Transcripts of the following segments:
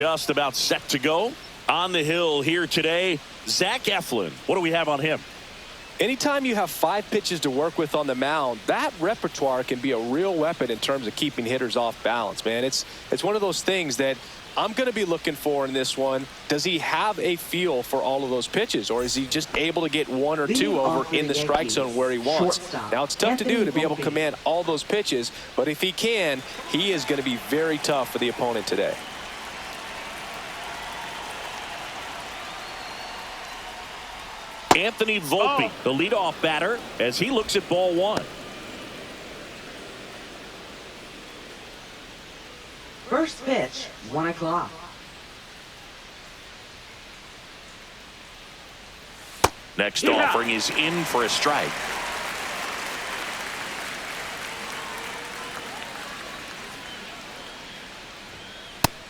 Just about set to go. On the hill here today, Zach Eflin. What do we have on him? Anytime you have 5 pitches to work with on the mound, that repertoire can be a real weapon in terms of keeping hitters off balance, man. It's one of those things that I'm going to be looking for in this one. Does he have a feel for all of those pitches, or is he just able to get 1 or 2 over in the strike zone where he wants? Now, it's tough to do to be able to command all those pitches, but if he can, he is going to be very tough for the opponent today. Anthony Volpe, the leadoff batter, as he looks at ball 1. First pitch, 1 o'clock. Next offering is in for a strike.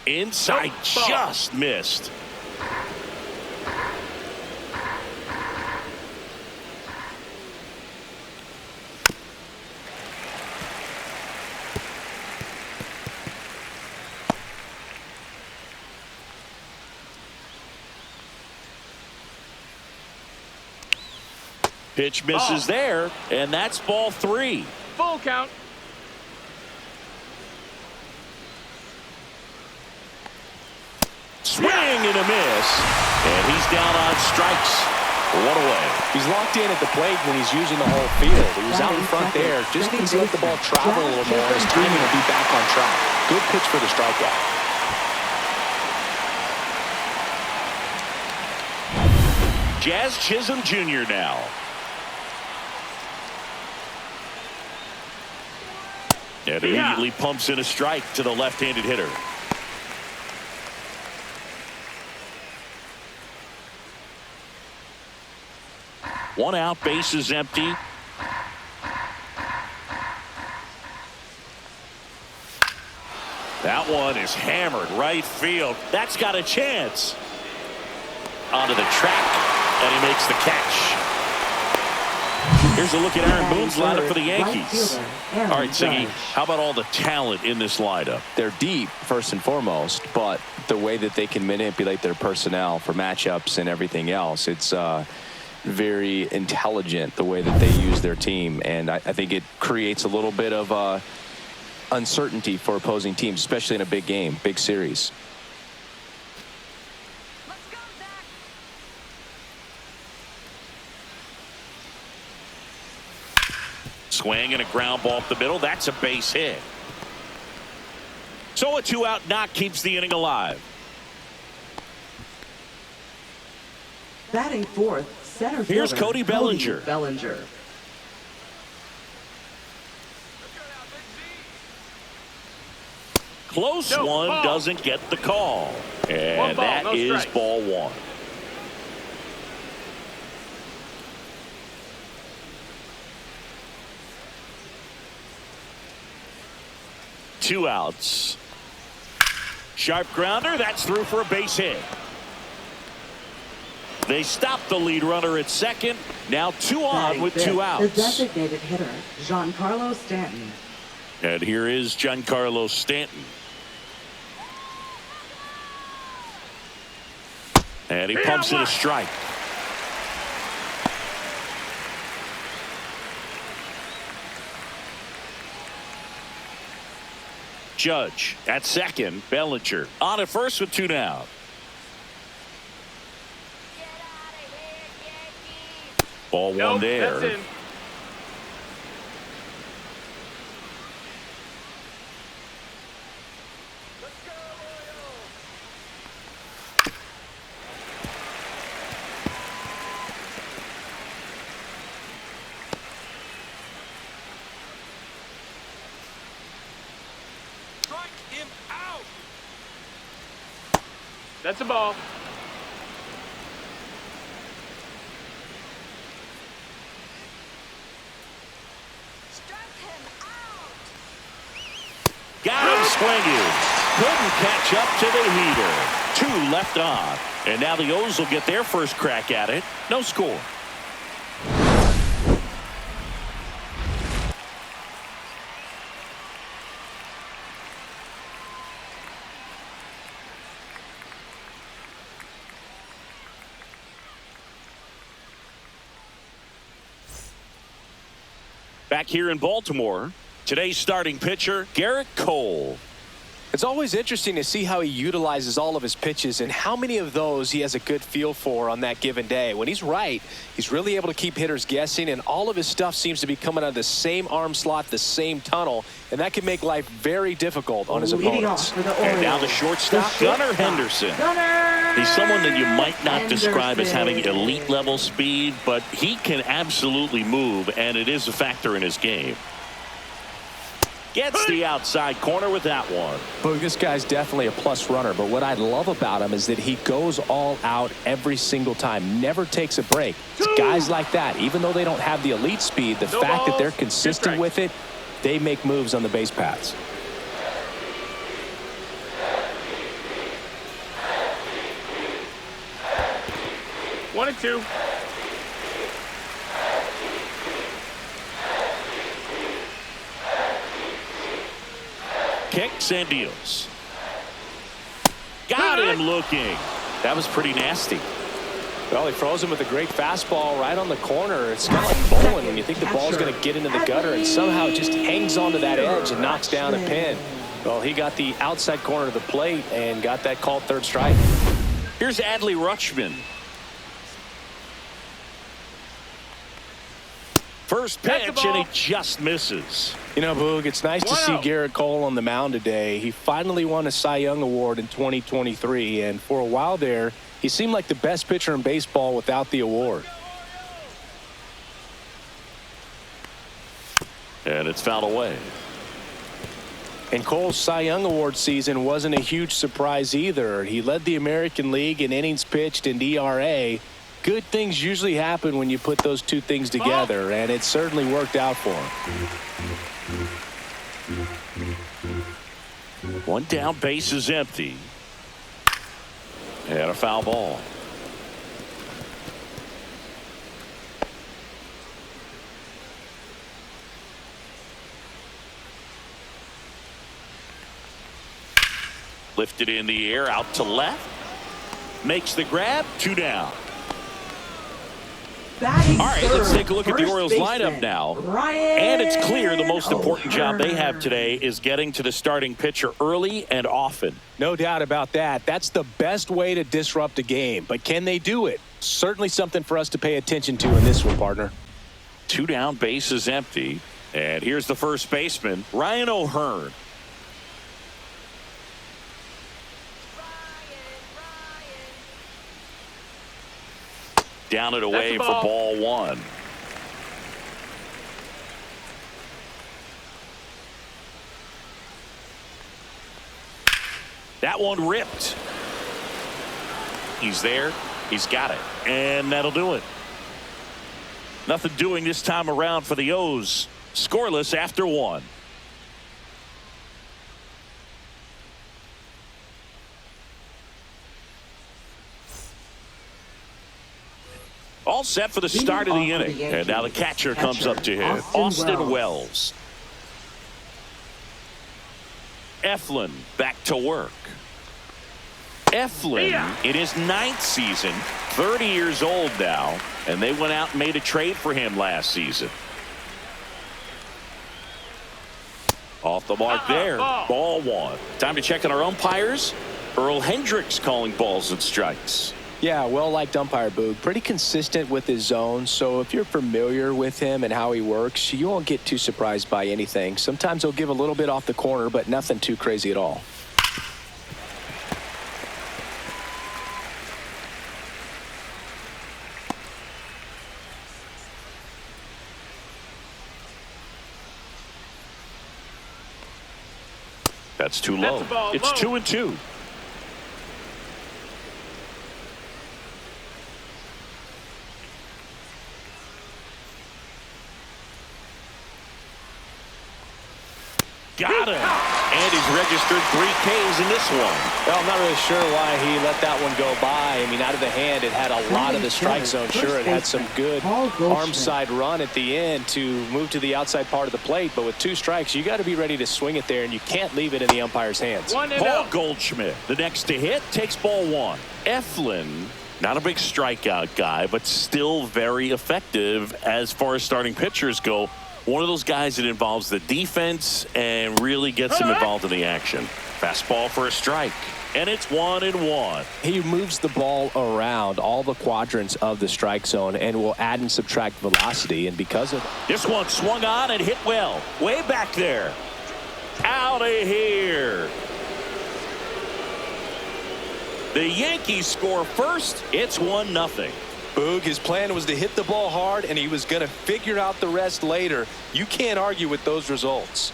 Inside, just missed. Pitch misses there, and that's ball 3. Full count. Swing and a miss, and he's down on strikes. 1 away. He's locked in at the plate when he's using the whole field. He was out in front there. Just needs to let the ball travel a little more. His timing will be back on track. Good pitch for the strikeout. Jazz Chisholm Jr. now. And immediately pumps in a strike to the left-handed hitter. One out, base is empty. That one is hammered right field. That's got a chance. Onto the track, and he makes the catch. Here's a look at Aaron Boone's lineup for the Yankees. All right, Siggy, how about all the talent in this lineup? They're deep, first and foremost, but the way that they can manipulate their personnel for matchups and everything else, it's very intelligent the way that they use their team, and I think it creates a little bit of uncertainty for opposing teams, especially in a big game, big series. Swing and a ground ball up the middle. That's a base hit. So a 2-out knock keeps the inning alive. Batting fourth, center fielder. Here's Cody Bellinger. Close one, doesn't get the call. And that is ball 1. Two outs. Sharp grounder. That's through for a base hit. They stop the lead runner at second. Now 2 on with 2 outs. The designated hitter, Giancarlo Stanton. And here is Giancarlo Stanton. And he pumps in a strike. Judge at second. Bellinger on at first with 2 down. Ball 1 there. That's in. That's a ball. Got him swinging. Couldn't catch up to the heater. 2 left on. And now the O's will get their first crack at it. No score. back here in Baltimore. Today's starting pitcher, Garrett Cole. It's always interesting to see how he utilizes all of his pitches and how many of those he has a good feel for on that given day. When he's right, he's really able to keep hitters guessing, and all of his stuff seems to be coming out of the same arm slot, the same tunnel, and that can make life very difficult on his opponents. And now the shortstop, Gunnar Henderson. He's someone that you might not describe as having elite level speed, but he can absolutely move, and it is a factor in his game. Gets the outside corner with that one. Boog, this guy's definitely a plus runner, but what I love about him is that he goes all out every single time, never takes a break. It's guys like that, even though they don't have the elite speed, the fact that they're consistent with it, they make moves on the base paths. One and two. Kicks and deals. Got him looking. That was pretty nasty. Well, he throws him with a great fastball right on the corner. It's kind of like bowling when you think the ball's going to get into the gutter and somehow it just hangs onto that edge and knocks down a pin. Well, he got the outside corner of the plate and got that called third strike. Here's Adley Rutschman. First pitch, and he just misses. You know, Boog, it's nice to see Garrett Cole on the mound today. He finally won a Cy Young Award in 2023, and for a while there, he seemed like the best pitcher in baseball without the award. And it's fouled away. And Cole's Cy Young Award season wasn't a huge surprise either. He led the American League in innings pitched and ERA. Good things usually happen when you put those two things together, and it certainly worked out for him. One down, base is empty. And a foul ball. Lifted in the air, out to left. Makes the grab, 2 down. All right, let's take a look at the Orioles lineup now. And it's clear the most important job they have today is getting to the starting pitcher early and often. No doubt about that. That's the best way to disrupt a game. But can they do it? Certainly something for us to pay attention to in this one, partner. 2 down, base is empty. And here's the first baseman, Ryan O'Hearn. Down and away for ball 1. That one ripped. He's there. He's got it. And that'll do it. Nothing doing this time around for the O's. Scoreless after 1. All set for the start of the inning. And now the catcher comes up to him. Austin Wells. Eflin back to work. Eflin in his 9th season, 30 years old now, and they went out and made a trade for him last season. Off the mark there. Ball 1. Time to check on our umpires. Earl Hendricks calling balls and strikes. Yeah, well-liked umpire, Boog. Pretty consistent with his zone, so if you're familiar with him and how he works, you won't get too surprised by anything. Sometimes he'll give a little bit off the corner, but nothing too crazy at all. That's too low. It's 2-2. Got him. And he's registered 3 Ks in this one. Well, I'm not really sure why he let that one go by. I mean, out of the hand, it had a lot of the strike zone. Sure, it had some good arm side run at the end to move to the outside part of the plate. But with 2 strikes, you got to be ready to swing it there, and you can't leave it in the umpire's hands. Paul Goldschmidt, the next to hit, takes ball 1. Eflin, not a big strikeout guy, but still very effective as far as starting pitchers go. One of those guys that involves the defense and really gets them involved in the action. Fastball for a strike. And it's 1-1. He moves the ball around all the quadrants of the strike zone and will add and subtract velocity. And because of this one swung on and hit well. Way back there. Out of here. The Yankees score first. It's 1-0. Boog, his plan was to hit the ball hard, and he was going to figure out the rest later. You can't argue with those results.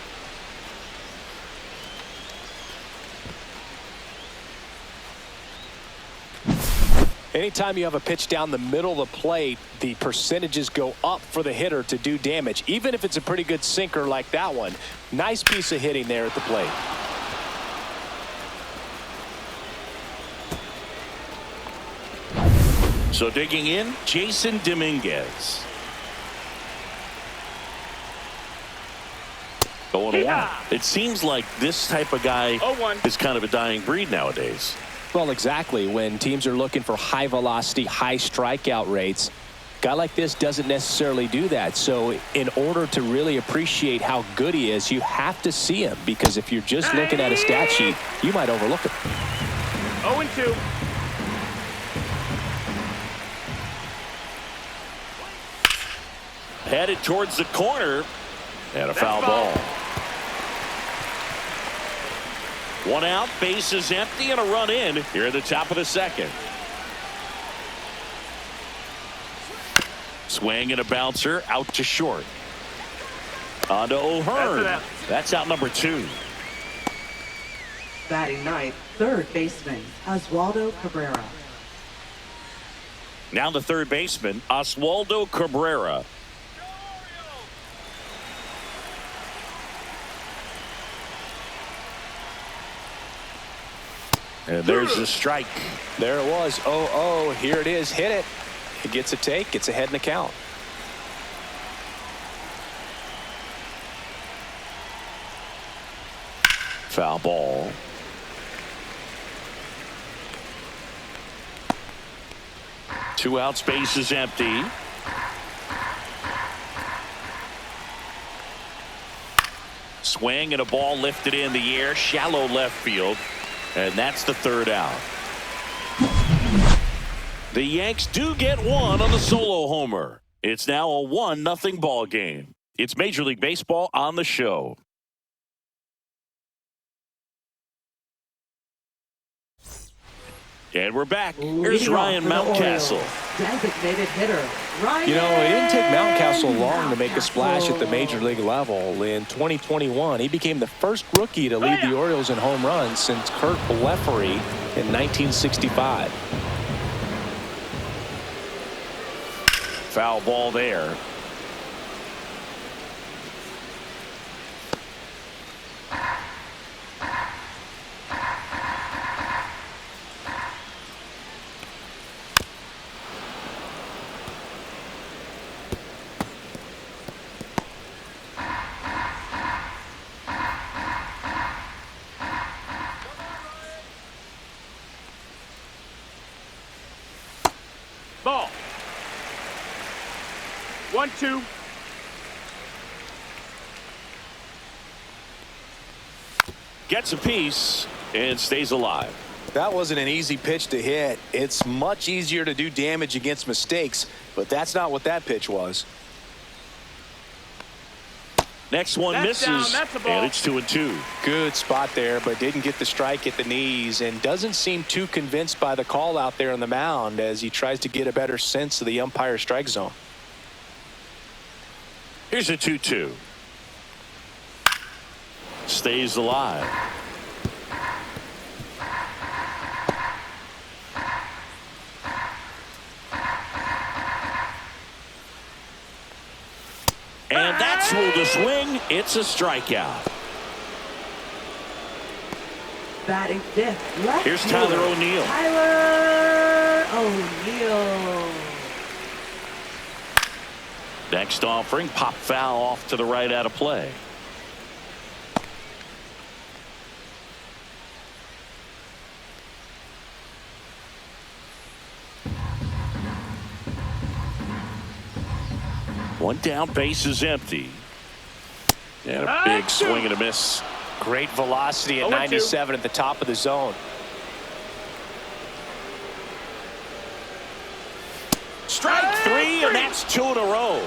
Anytime you have a pitch down the middle of the plate, the percentages go up for the hitter to do damage, even if it's a pretty good sinker like that one. Nice piece of hitting there at the plate. So digging in, Jason Dominguez. Going one. It seems like this type of guy is kind of a dying breed nowadays. Well, exactly. When teams are looking for high velocity, high strikeout rates, a guy like this doesn't necessarily do that. So in order to really appreciate how good he is, you have to see him, because if you're just looking at a stat sheet, you might overlook it. 0-2. Headed towards the corner, and a foul ball. One out, bases empty, and a run in here at the top of the second. Swing and a bouncer out to short. On to O'Hearn. That's out number 2. Batting ninth, third baseman, Oswaldo Cabrera. Now the third baseman, Oswaldo Cabrera. And there's the strike. There it was. 0-0. Here it is. Hit it. It gets a take. Gets ahead in the count. Foul ball. Two outs, base is empty. Swing and a ball lifted in the air, shallow left field. And that's the third out. The Yanks do get one on the solo homer. It's now a 1-0 ball game. It's Major League Baseball on the show. And we're back. Here's Ryan Mountcastle. Designated hitter, Ryan. You know, it didn't take Mountcastle long to make a splash at the major league level. In 2021, he became the first rookie to lead the Orioles in home runs since Kurt Blefary in 1965. Foul ball there. Ball. 1-2. Gets a piece and stays alive. That wasn't an easy pitch to hit. It's much easier to do damage against mistakes, but that's not what that pitch was. Next one misses, and it's 2-2. Good spot there, but didn't get the strike at the knees, and doesn't seem too convinced by the call out there on the mound as he tries to get a better sense of the umpire's strike zone. Here's a 2-2. Stays alive. And that's through the swing. It's a strikeout. Batting fifth, left Here's fielder, Tyler O'Neill. Tyler O'Neill. Next offering, pop foul off to the right out of play. One down, base is empty. And a big swing and a miss. Great velocity at 97 at the top of the zone. Strike three, and that's 2 in a row.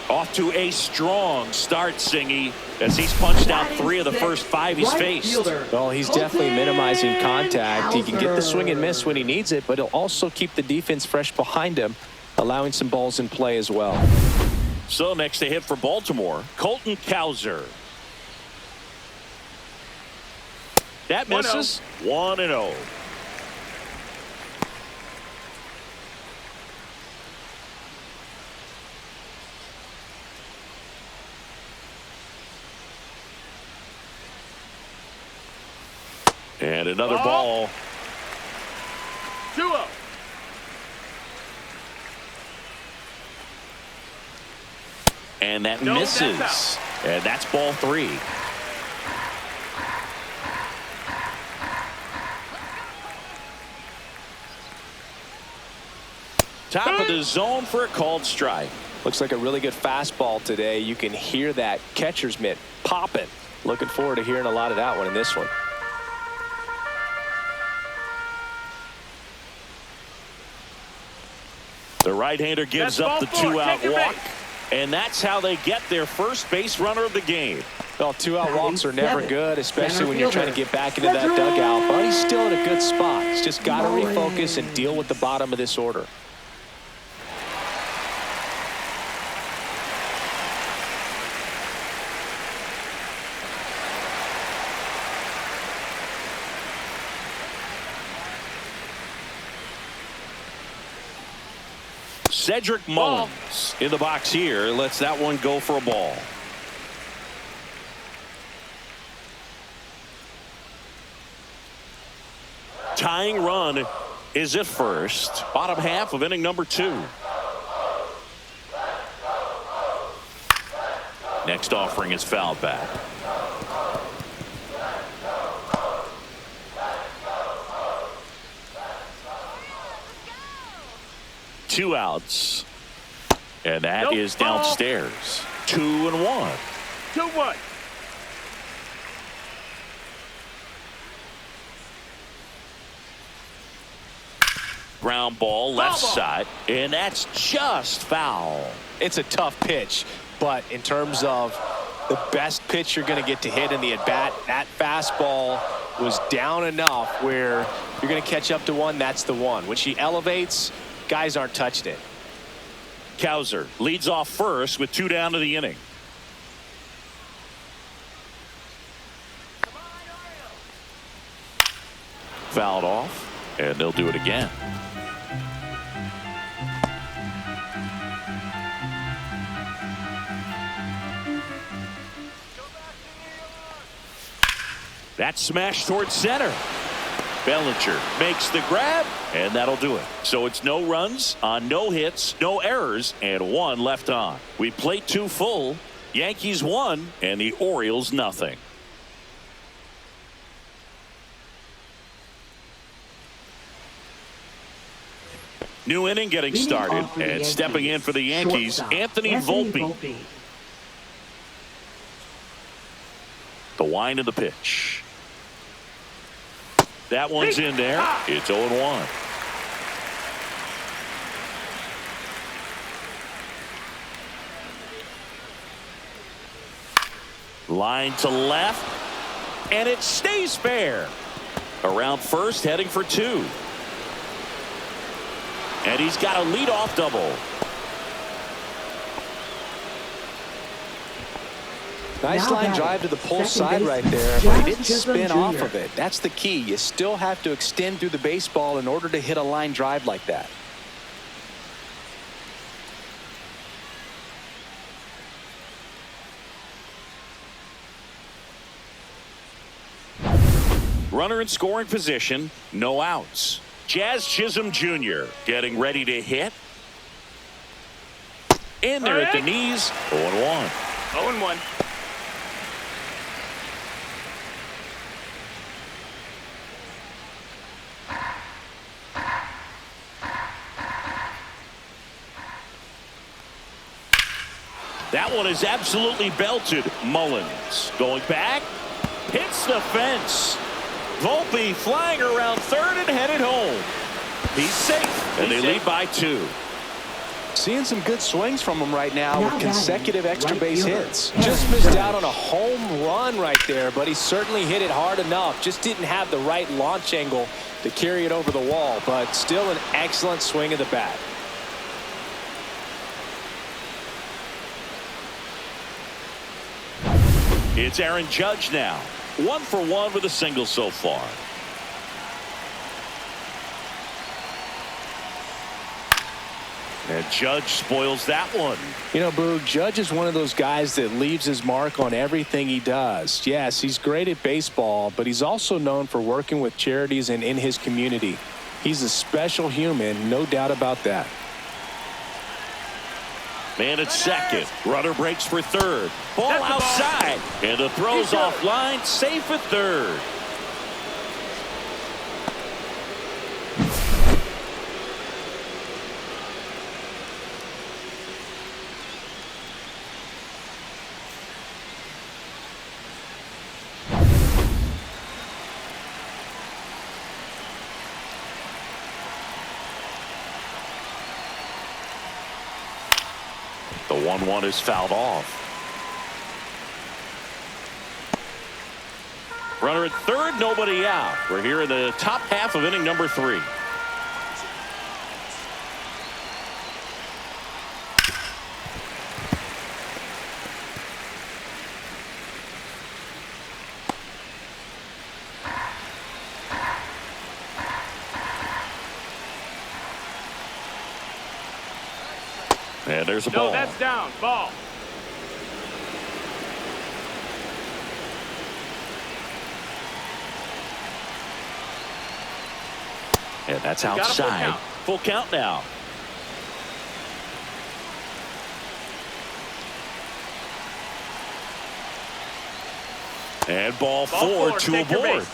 Off to a strong start, Singy, as he's punched out 3 of the first 5 he's faced. Well, he's definitely minimizing contact. He can get the swing and miss when he needs it, but he'll also keep the defense fresh behind him, allowing some balls in play as well. So next to hit for Baltimore, Colton Cowser. That misses. 1-0. And another ball. 2-0. And that misses. And that's ball 3. Top of the zone for a called strike. Looks like a really good fastball today. You can hear that catcher's mitt popping. Looking forward to hearing a lot of that one in this one. The right-hander gives up the 2-out walk, and that's how they get their first base runner of the game. Well, 2-out walks are never good, especially when you're trying to get back into that dugout. But he's still in a good spot. He's just got to refocus and deal with the bottom of this order. Cedric Mullins in the box here. Lets that one go for a ball. Tying run is at first. Bottom half of inning number 2. Next offering is fouled back. Two outs, and that is downstairs. 2-1. 2-1. Ground ball left side, and that's just foul. It's a tough pitch, but in terms of the best pitch you're going to get to hit in the at-bat, that fastball was down enough where you're going to catch up to one. That's the one. When she elevates, guys aren't touching it. Cowser leads off first with 2 down to the inning. Fouled off, and they'll do it again. That smash towards center. Bellinger makes the grab, and that'll do it. So it's no runs on no hits, no errors, and 1 left on. We played 2 full. Yankees 1, and the Orioles nothing. New inning getting started, and stepping in for the Yankees, Anthony Volpe. The wind of the pitch. That one's in there. It's 0-1. Line to left, and it stays fair. Around first, heading for 2. And he's got a leadoff double. Nice line drive to the pull side right there, but he didn't spin off of it. That's the key. You still have to extend through the baseball in order to hit a line drive like that. Runner in scoring position, no outs. Jazz Chisholm Jr. getting ready to hit. In there at the knees, 0-1. 0-1. That one is absolutely belted. Mullins going back. Hits the fence. Volpe flying around third and headed home. He's safe. And they lead by 2. Seeing some good swings from him right now with consecutive extra base hits. Yeah. Just missed out on a home run right there, but he certainly hit it hard enough. Just didn't have the right launch angle to carry it over the wall, but still an excellent swing of the bat. It's Aaron Judge now. 1 for 1 with a single so far. And Judge spoils that one. You know, Boog, Judge is one of those guys that leaves his mark on everything he does. Yes, he's great at baseball, but he's also known for working with charities and in his community. He's a special human, no doubt about that. Man at second. Runner breaks for third. Ball outside. And the throw's offline. Safe at third. The 1-1 is fouled off. Runner at third, nobody out. We're here in the top half of inning number 3. And there's a ball. No, that's down. Ball. And that's outside. Full count now. And ball 4, 2 aboard.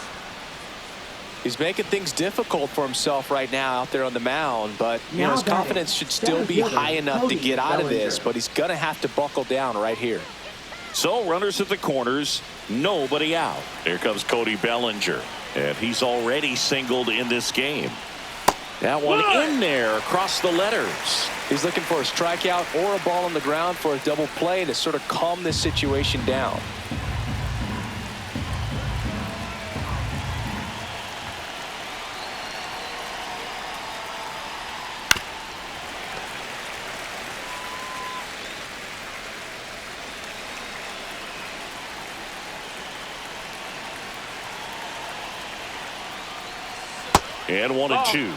He's making things difficult for himself right now out there on the mound, but you know, his confidence should still be high enough to get out of this, but he's going to have to buckle down right here. So runners at the corners, nobody out. Here comes Cody Bellinger, and he's already singled in this game. That one in there across the letters. He's looking for a strikeout or a ball on the ground for a double play to sort of calm this situation down. And 1 and 2.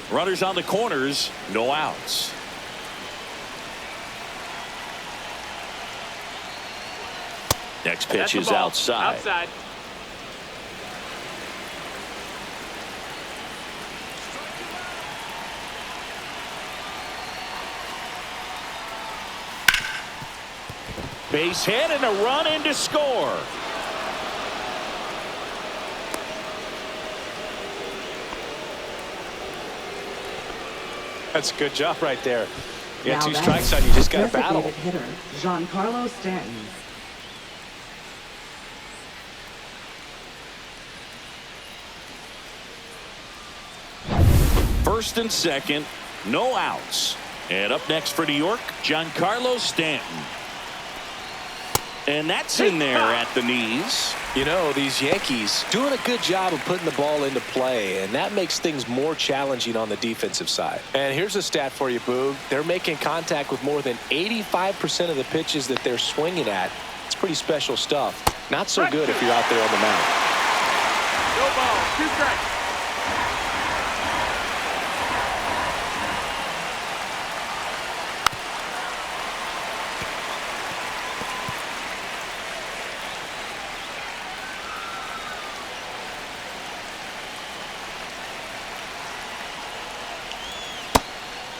Runners on the corners, no outs. Next pitch is outside. Base hit and a run in to score. That's a good job right there. You got 2 strikes on you, just got to battle. Hitter Giancarlo Stanton. First and second, no outs. And up next for New York, Giancarlo Stanton. And that's in there at the knees. You know, these Yankees doing a good job of putting the ball into play, and that makes things more challenging on the defensive side. And here's a stat for you, Boog. They're making contact with more than 85% of the pitches that they're swinging at. It's pretty special stuff. Not so good if you're out there on the mound. No ball. 2 strikes.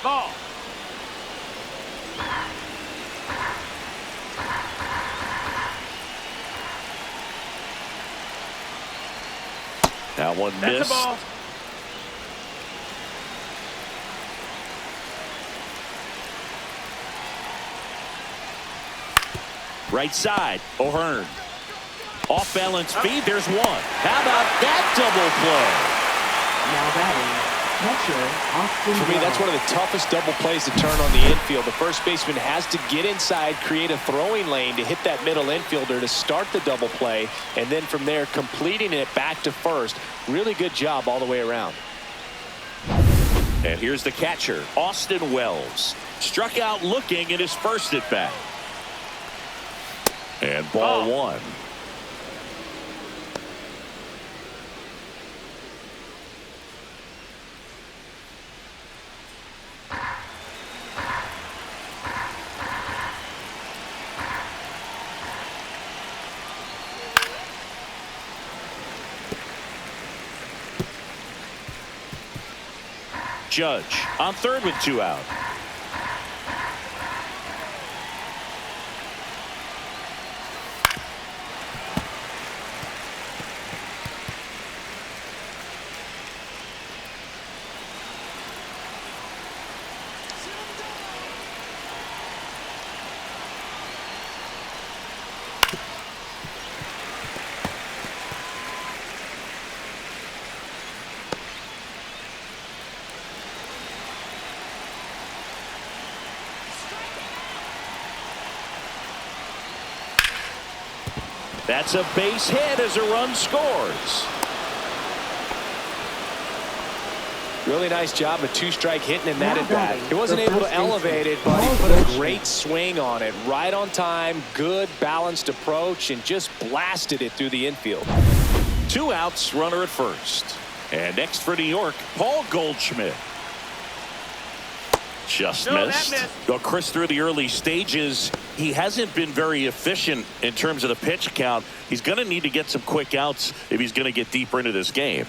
Ball. That one That's missed. a ball. Right side, O'Hearn. Off balance feed, there's one. How about that double play? Now batting, catcher Austin For me, that's one of the toughest double plays to turn on the infield. The first baseman has to get inside, create a throwing lane to hit that middle infielder to start the double play, and then from there completing it back to first. Really good job all the way around. And here's the catcher, Austin Wells. Struck out looking in his first at bat. And ball one. Judge on third with 2 out. That's a base hit as a run scores. Really nice job of 2-strike hitting in that Now at bat. batting, He wasn't the able to first elevate it, baseman, but he Paul put a Goldschmidt. great swing on it. Right on time, good balanced approach, and just blasted it through the infield. 2 outs, runner at first. And next for New York, Paul Goldschmidt. Just No, that missed. missed. Well, Chris, through the early stages, he hasn't been very efficient in terms of the pitch count. He's going to need to get some quick outs if he's going to get deeper into this game.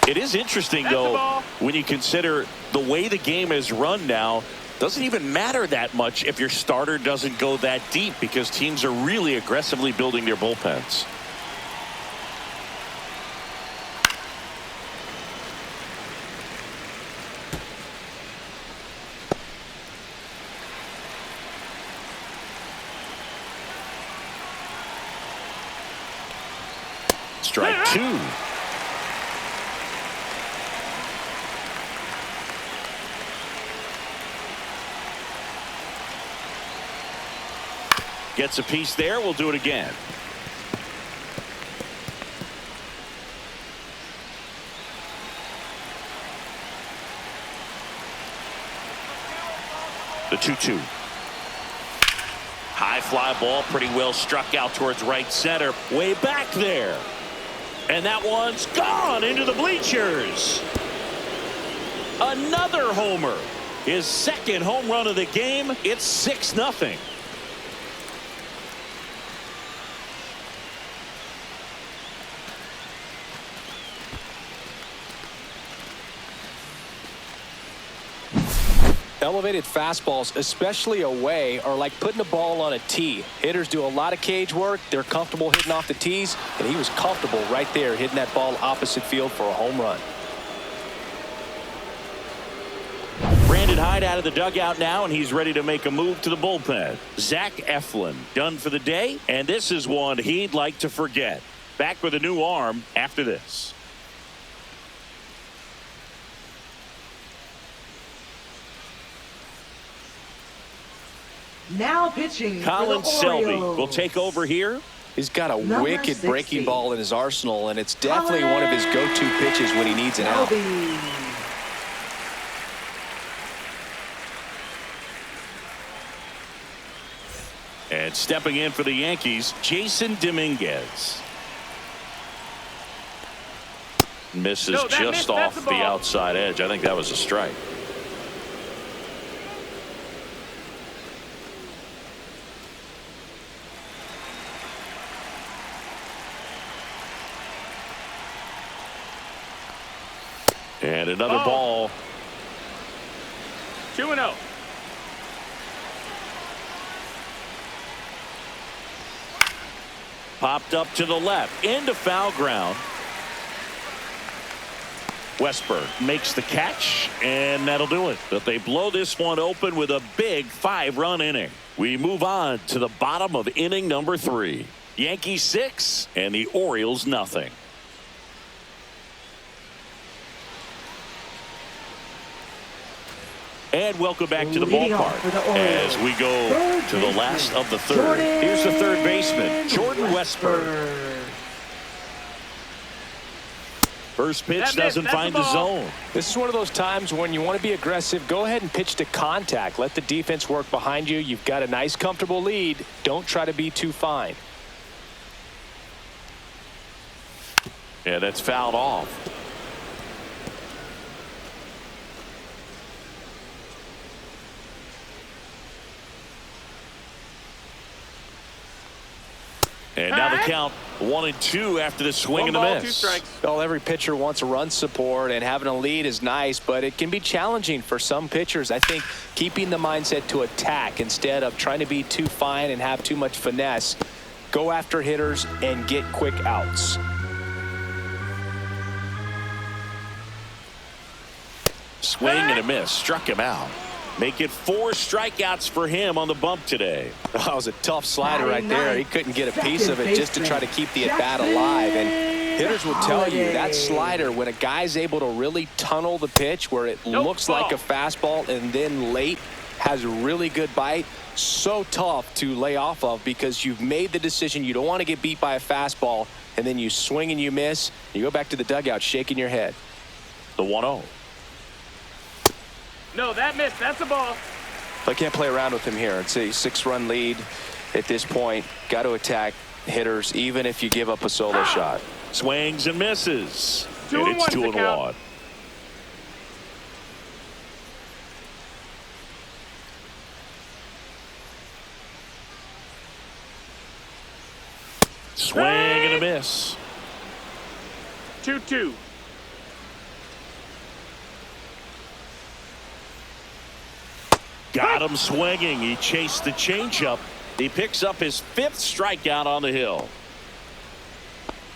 It is interesting, That's the though, ball. when you consider the way the game is run now. Doesn't even matter that much if your starter doesn't go that deep because teams are really aggressively building their bullpens. Strike 2. Gets a piece there. We'll do it again. The 2-2. High fly ball, pretty well struck out towards right center. Way back there. And that one's gone into the bleachers. Another homer. His second home run of the game. It's 6-0. Elevated fastballs, especially away, are like putting a ball on a tee. Hitters do a lot of cage work. They're comfortable hitting off the tees, and he was comfortable right there hitting that ball opposite field for a home run. Brandon Hyde out of the dugout now, and he's ready to make a move to the bullpen. Zach Eflin done for the day, and this is one he'd like to forget. Back with a new arm after this. Now pitching Colin for the Selby Orioles. will take over here. He's got a Number wicked 60. breaking ball in his arsenal, and it's definitely one of his go-to pitches when he needs an out. Selby. And stepping in for the Yankees, Jason Dominguez. Misses No, that just missed. off That's the the ball. outside edge. I think that was a strike. And another ball. 2-0. Popped up to the left into foul ground. Westberg makes the catch, and that'll do it. But they blow this one open with a big 5-run inning. We move on to the bottom of inning number 3. Yankees 6 and the Orioles nothing. And welcome back to the ballpark as we go to the last of the third. Here's the third baseman, Jordan Westberg. First pitch doesn't find the zone. This is one of those times when you want to be aggressive. Go ahead and pitch to contact. Let the defense work behind you. You've got a nice, comfortable lead. Don't try to be too fine. Yeah, that's fouled off. And now the count 1-2 after the swing and a miss. 2 strikes. Well, every pitcher wants a run support, and having a lead is nice, but it can be challenging for some pitchers. I think keeping the mindset to attack instead of trying to be too fine and have too much finesse. Go after hitters and get quick outs. Swing and a miss. Struck him out. Make it 4 strikeouts for him on the bump today. That was a tough slider right there. He couldn't get a piece of it just to try to keep the at-bat alive. And hitters will tell you that slider, when a guy's able to really tunnel the pitch where it looks like a fastball and then late has a really good bite, so tough to lay off of because you've made the decision you don't want to get beat by a fastball, and then you swing and you miss. You go back to the dugout shaking your head. The 1-0. No, that missed. That's a ball. I can't play around with him here. It's a 6-run lead at this point. Got to attack hitters even if you give up a solo shot. Swings and misses. 2 And and it's 1 2-1. Swing and a miss. 2-2. Got him swinging. He chased the changeup. He picks up his 5th strikeout on the hill.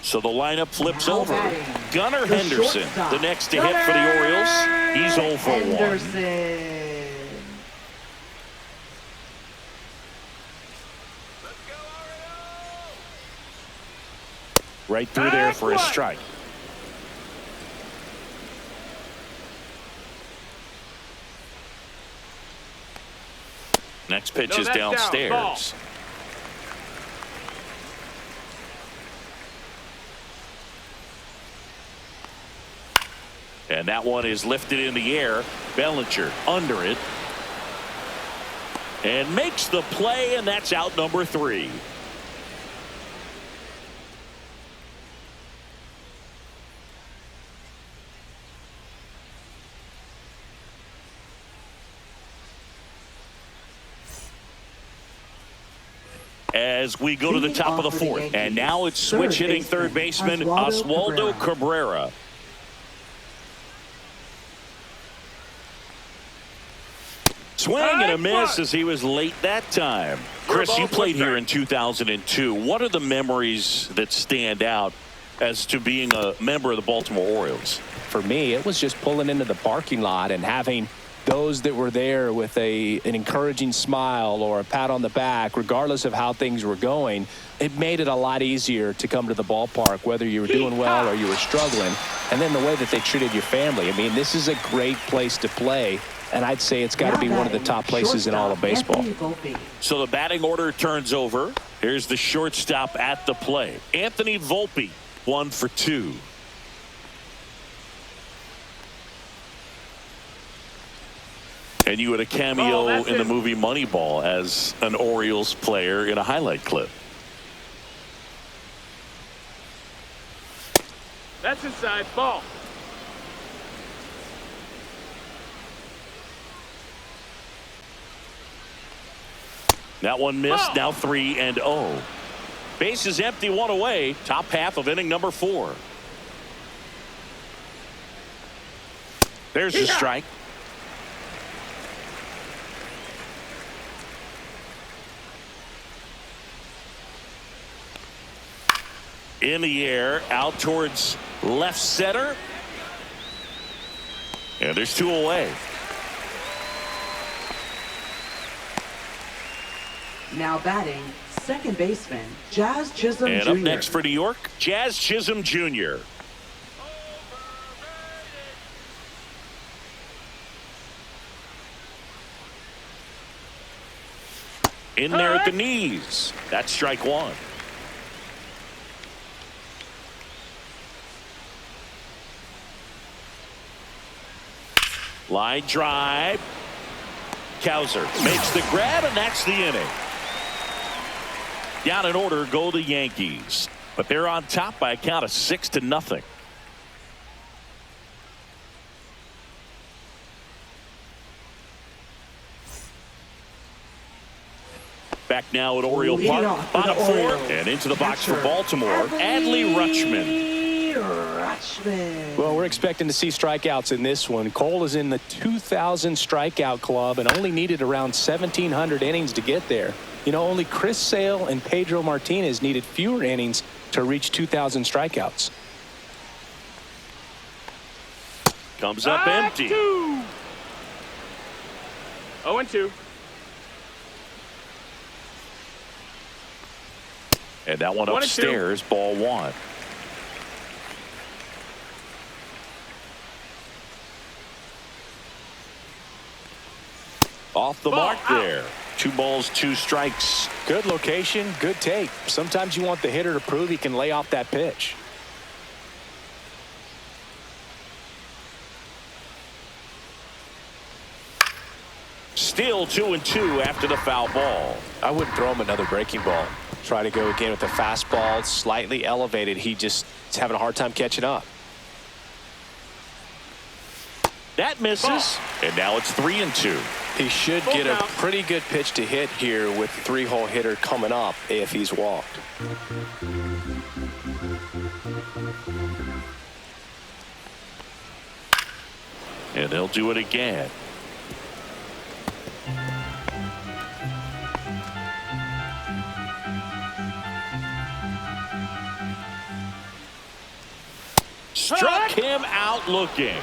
So the lineup flips over. Gunnar Henderson, the next to hit for the Orioles. He's 0 for 1. Right through there for a strike. Next pitch is downstairs. And that one is lifted in the air. Bellinger under it. And makes the play, and that's out number 3. As we go to the top of the 4th. And now it's switch hitting third baseman Oswaldo Cabrera. Swing and a miss as he was late that time. Chris, you played here in 2002. What are the memories that stand out as to being a member of the Baltimore Orioles? For me, it was just pulling into the parking lot and having those that were there with an encouraging smile or a pat on the back, regardless of how things were going. It made it a lot easier to come to the ballpark, whether you were doing well or you were struggling. And then the way that they treated your family. I mean, this is a great place to play, and I'd say it's got to be one of the top places in all of baseball. So the batting order turns over. Here's the shortstop at the plate. Anthony Volpe, 1 for 2. And you had a cameo in the movie Moneyball as an Orioles player in a highlight clip. That's inside. Ball. That one missed. Now 3-0. Base is empty, 1 away. Top half of inning number 4. There's the strike. In the air, out towards left center. And there's 2 away. Now batting, second baseman, Jazz Chisholm Jr. And up next for New York, Jazz Chisholm Jr. In there at the knees. That's strike 1. Line drive. Kowser makes the grab, and that's the inning. Down in order go the Yankees, but they're on top by a count of 6-0. Back now at Oriole Park, bottom 4, and into the box for Baltimore, Adley Rutschman. Well, we're expecting to see strikeouts in this one. Cole is in the 2,000 strikeout club and only needed around 1,700 innings to get there. You know, only Chris Sale and Pedro Martinez needed fewer innings to reach 2,000 strikeouts. Comes up empty. 0-2. And that one upstairs, ball 1. Off the mark there. 2 balls, 2 strikes. Good location, good take. Sometimes you want the hitter to prove he can lay off that pitch. Still 2-2 after the foul ball. I wouldn't throw him another breaking ball. Try to go again with the fastball, slightly elevated. He just is having a hard time catching up. That misses, and now it's 3-2. He should get a pretty good pitch to hit here with 3-hole hitter coming up if he's walked. And they'll do it again. Struck him out looking.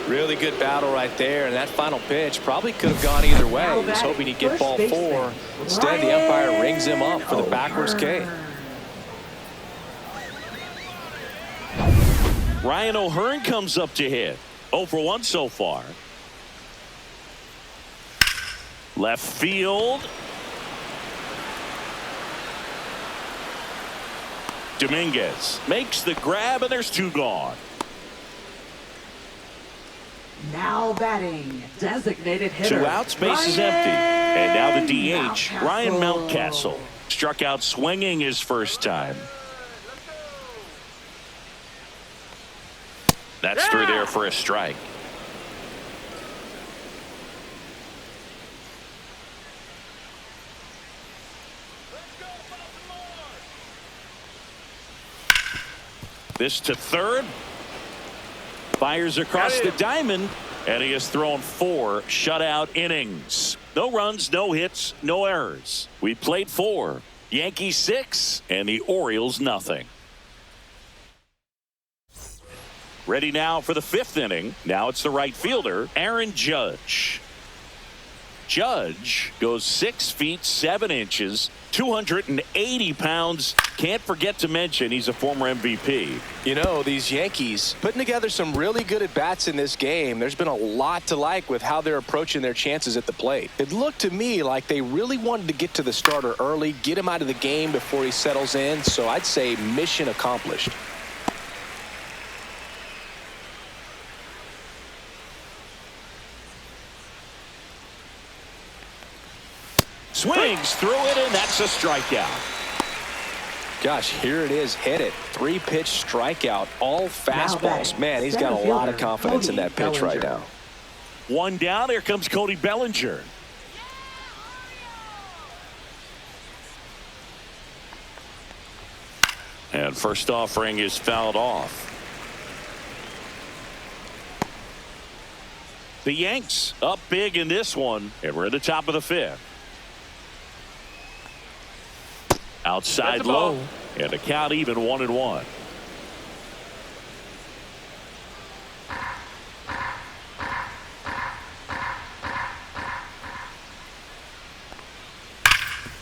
Really good battle right there, and that final pitch probably could have gone either way. He was hoping he'd get ball 4. Instead, the umpire rings him up for the backwards K. Ryan O'Hearn comes up to hit. 0 for 1 so far. Left field. Dominguez makes the grab, and there's 2 gone. Now batting, designated hitter. 2 outs, base is empty. And now the DH, Ryan Mountcastle. Struck out swinging his first time. That's through there for a strike. This to third. Fires across the diamond, and he has thrown 4 shutout innings. No runs, no hits, no errors. We played 4. Yankees 6 and the Orioles nothing. Ready now for the 5th inning. Now it's the right fielder, Aaron Judge. Judge goes 6 feet 7 inches, 280 pounds. Can't forget to mention he's a former MVP. You know, these Yankees putting together some really good at-bats in this game. There's been a lot to like with how they're approaching their chances at the plate. It looked to me like they really wanted to get to the starter early, get him out of the game before he settles in. So I'd say mission accomplished. Swings through it, and that's a strikeout. Gosh, here it is, hit it. 3-pitch strikeout, all fastballs. Man, he's got a lot of confidence in that pitch right now. 1 down, here comes Cody Bellinger. And first offering is fouled off. The Yanks up big in this one, and we're at the top of the 5th. Outside low, and the count even 1-1.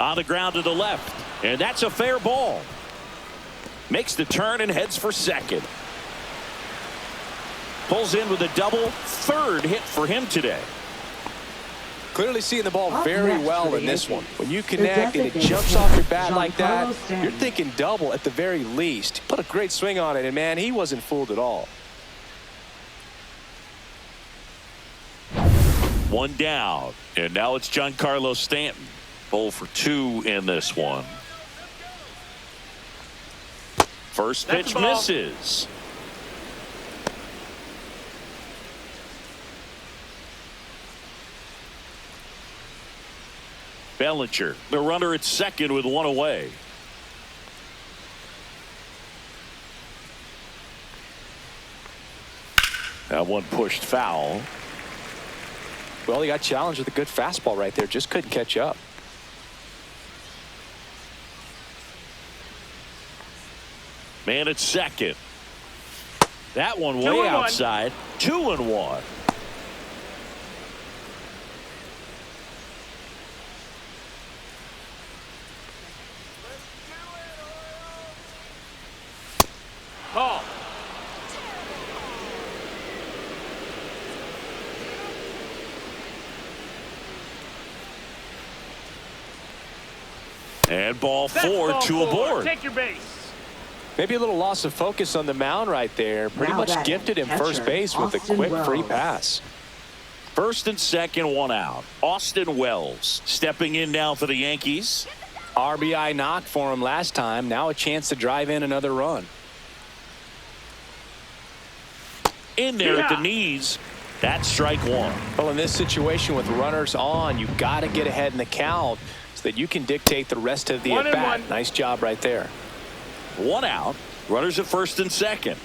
On the ground to the left. And that's a fair ball. Makes the turn and heads for second. Pulls in with a double. Third hit for him today. Clearly seeing the ball Up very next well for the in this one. Yankees, When you the connect and it designated jumps hitter, off your bat like that, Giancarlo Stanton. you're thinking double at the very least. Put a great swing on it, and man, he wasn't fooled at all. One down. And now it's Giancarlo Stanton. 0 for 2 in this one. First pitch misses. Bellinger, the runner at second with one away. That one pushed foul. Well, he got challenged with a good fastball right there. Just couldn't catch up. Man at second. That one way 2-1. outside. 2-1. Ball. And ball That's 4, ball 2 4. aboard. Take your base. Maybe a little loss of focus on the mound right there. Pretty Now much batting, gifted him catcher, first base with a Austin quick free Wells. pass. First and second, one out. Austin Wells stepping in now for the Yankees. RBI knock for him last time. Now a chance to drive in another run. In there at the Yeah. knees. That's strike one. Well, in this situation with runners on, you've got to get ahead in the count so that you can dictate the rest of the 1-1. at-bat. Nice job right there. One out. Runners at first and second.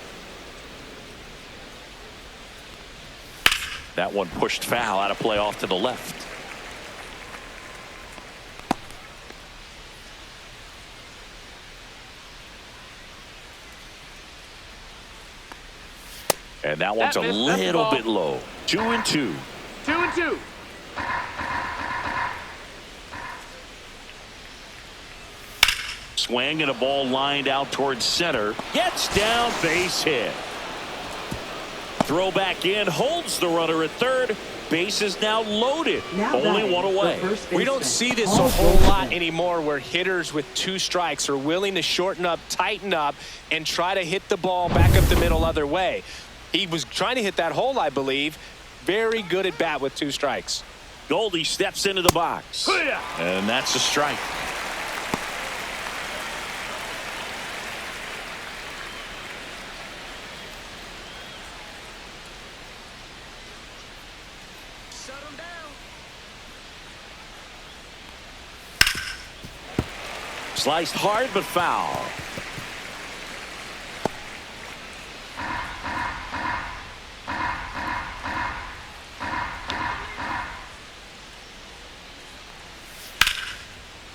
That one pushed foul out of play off to the left. And that one's That a missed. That's little ball. bit low. 2-2. 2-2. Swing and a ball lined out towards center. Gets down, base hit. Throw back in, holds the runner at third. Base is now loaded. Now Only batting one for away. first We don't baseman, see this a Paul whole Goldschmidt. lot anymore where hitters with 2 strikes are willing to shorten up, tighten up, and try to hit the ball back up the middle other way. He was trying to hit that hole, I believe. Very good at bat with 2 strikes. Goldie steps into the box. Hoo-yah. And that's a strike. Sliced hard but foul.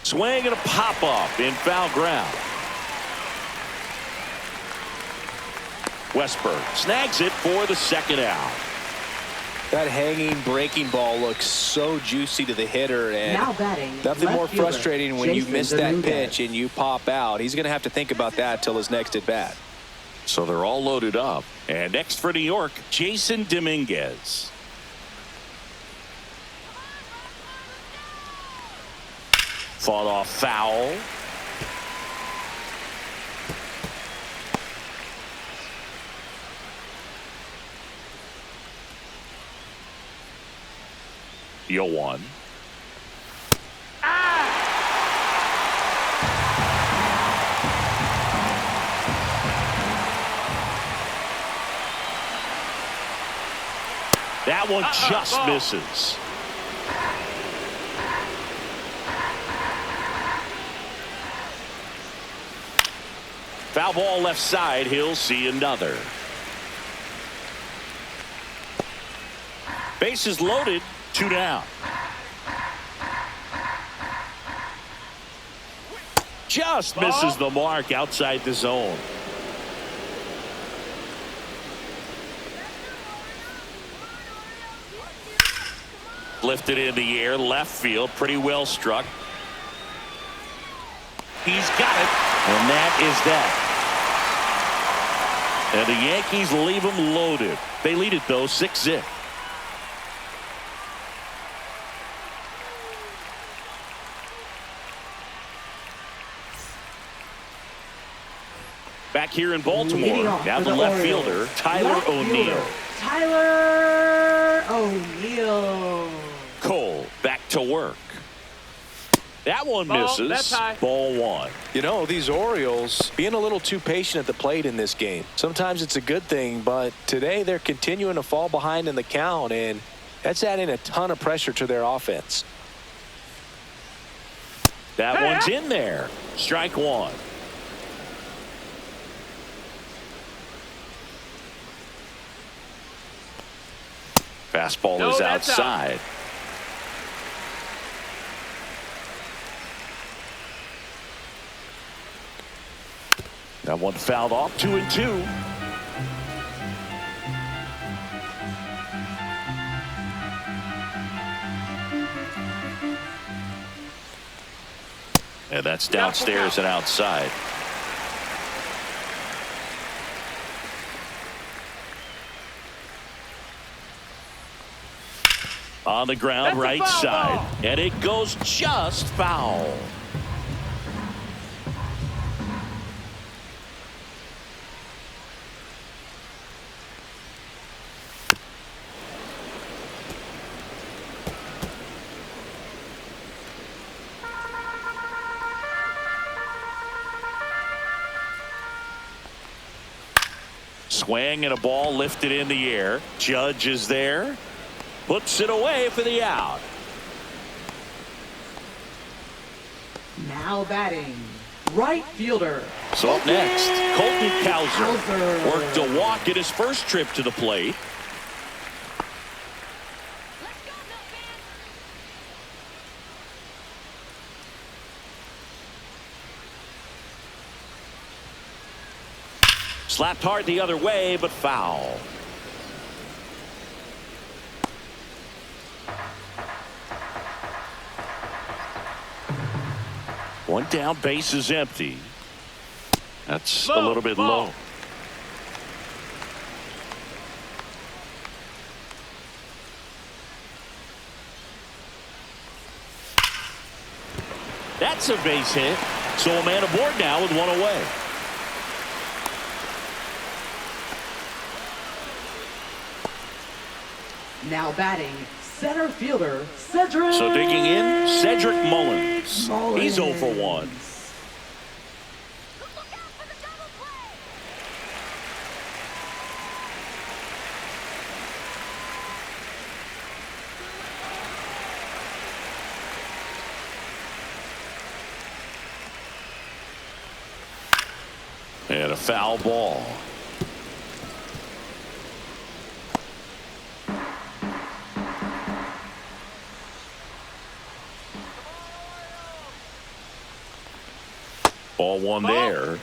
Swing and a pop up in foul ground. Westberg snags it for the second out. That hanging breaking ball looks so juicy to the hitter, and Now batting, nothing left more fielder, frustrating when you Jason miss that Dominguez. pitch and you pop out. He's going to have to think about that till his next at bat. So they're all loaded up. And next for New York, Jason Dominguez. Fought off foul. Yo one. That one just ball. misses. Foul ball left side. He'll see another. Bases loaded. 2 down. Just misses the mark outside the zone. Lifted in the air, left field, pretty well struck. He's got it. And that is that. And the Yankees leave them loaded. They lead it, though, 6-0. Back here in Baltimore, now the left fielder, Tyler O'Neill. Tyler O'Neill. Cole back to work. That one misses. That's high. Ball one. You know, these Orioles being a little too patient at the plate in this game. Sometimes it's a good thing, but today they're continuing to fall behind in the count, and that's adding a ton of pressure to their offense. That one's in there. Strike one. Fastball is outside. That one fouled off. 2-2. And that's downstairs and outside. On the ground, right side. And it goes just foul. Swing and a ball lifted in the air. Judge is there. Puts it away for the out. Now batting, right fielder. So up next, Colton Cowser worked a walk at his first trip to the plate. Slapped hard the other way, but foul. One down, base is empty. That's a little bit low. That's a base hit. So a man aboard now with one away. Now batting, center fielder, Cedric. So digging in, Cedric Mullins. He's 0 for 1. And a foul ball. Ball one there.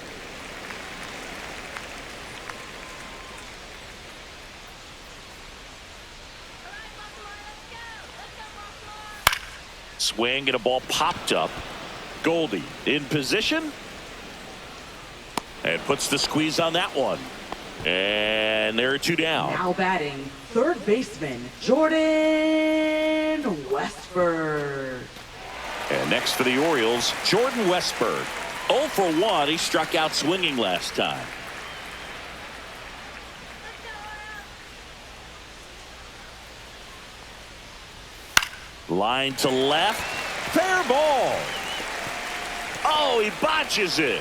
Swing and a ball popped up. Goldie in position. And puts the squeeze on that one. And there are two down. Now batting, third baseman, Jordan Westburg. And next for the Orioles, Jordan Westburg. 0 for 1. He struck out swinging last time. Line to left. Fair ball. Oh, he botches it.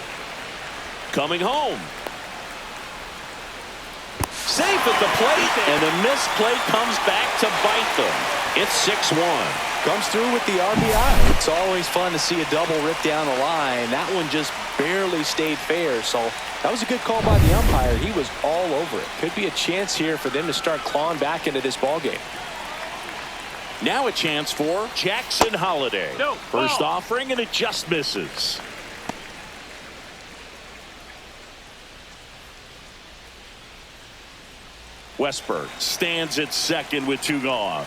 Coming home. Safe at the plate, and the missed play comes back to bite them. It's 6-1. Comes through with the RBI. It's always fun to see a double rip down the line. That one just barely stayed fair. So that was a good call by the umpire. He was all over it. Could be a chance here for them to start clawing back into this ball game. Now a chance for Jackson Holiday. First offering, and it just misses. Westburg stands at second with 2 gone.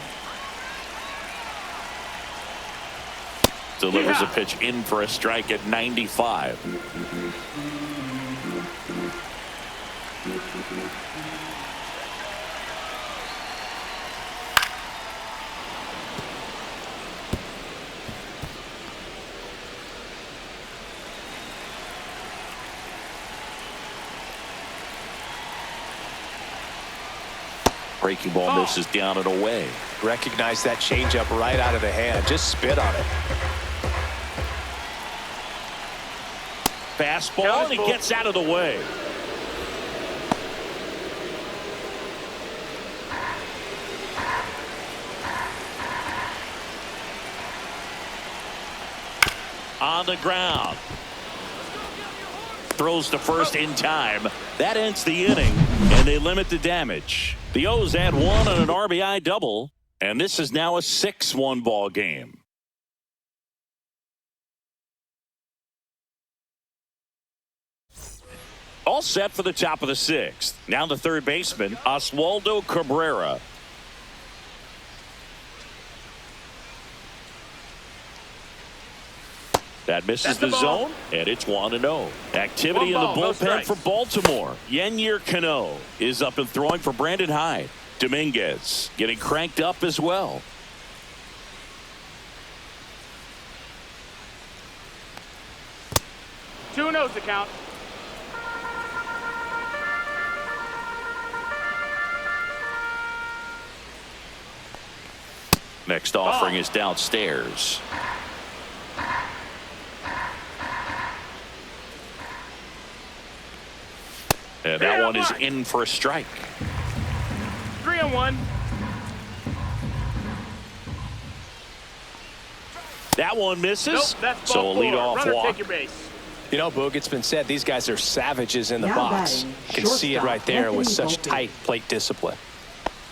Delivers a pitch in for a strike at 95. Breaking ball misses down and away. Recognize that changeup right out of the hand. Just spit on it. Fastball, and he gets out of the way. On the ground. Throws to first in time. That ends the inning, and they limit the damage. The O's add one on an RBI double, and this is now a 6-1 ball game. All set for the top of the 6th. Now the third baseman, Oswaldo Cabrera. That misses the zone, and it's 1-0. Activity in the bullpen for Baltimore. Yennier Cano is up and throwing for Brandon Hyde. Dominguez getting cranked up as well. Two no's to count. Next offering is downstairs. And that one is in for a strike. 3-1. That one misses. Nope, that's so a leadoff Runner, walk. take your base. You know, Boog, it's been said these guys are savages in the Now box. batting, You can see it right there with Anthony such Volpe. tight plate discipline.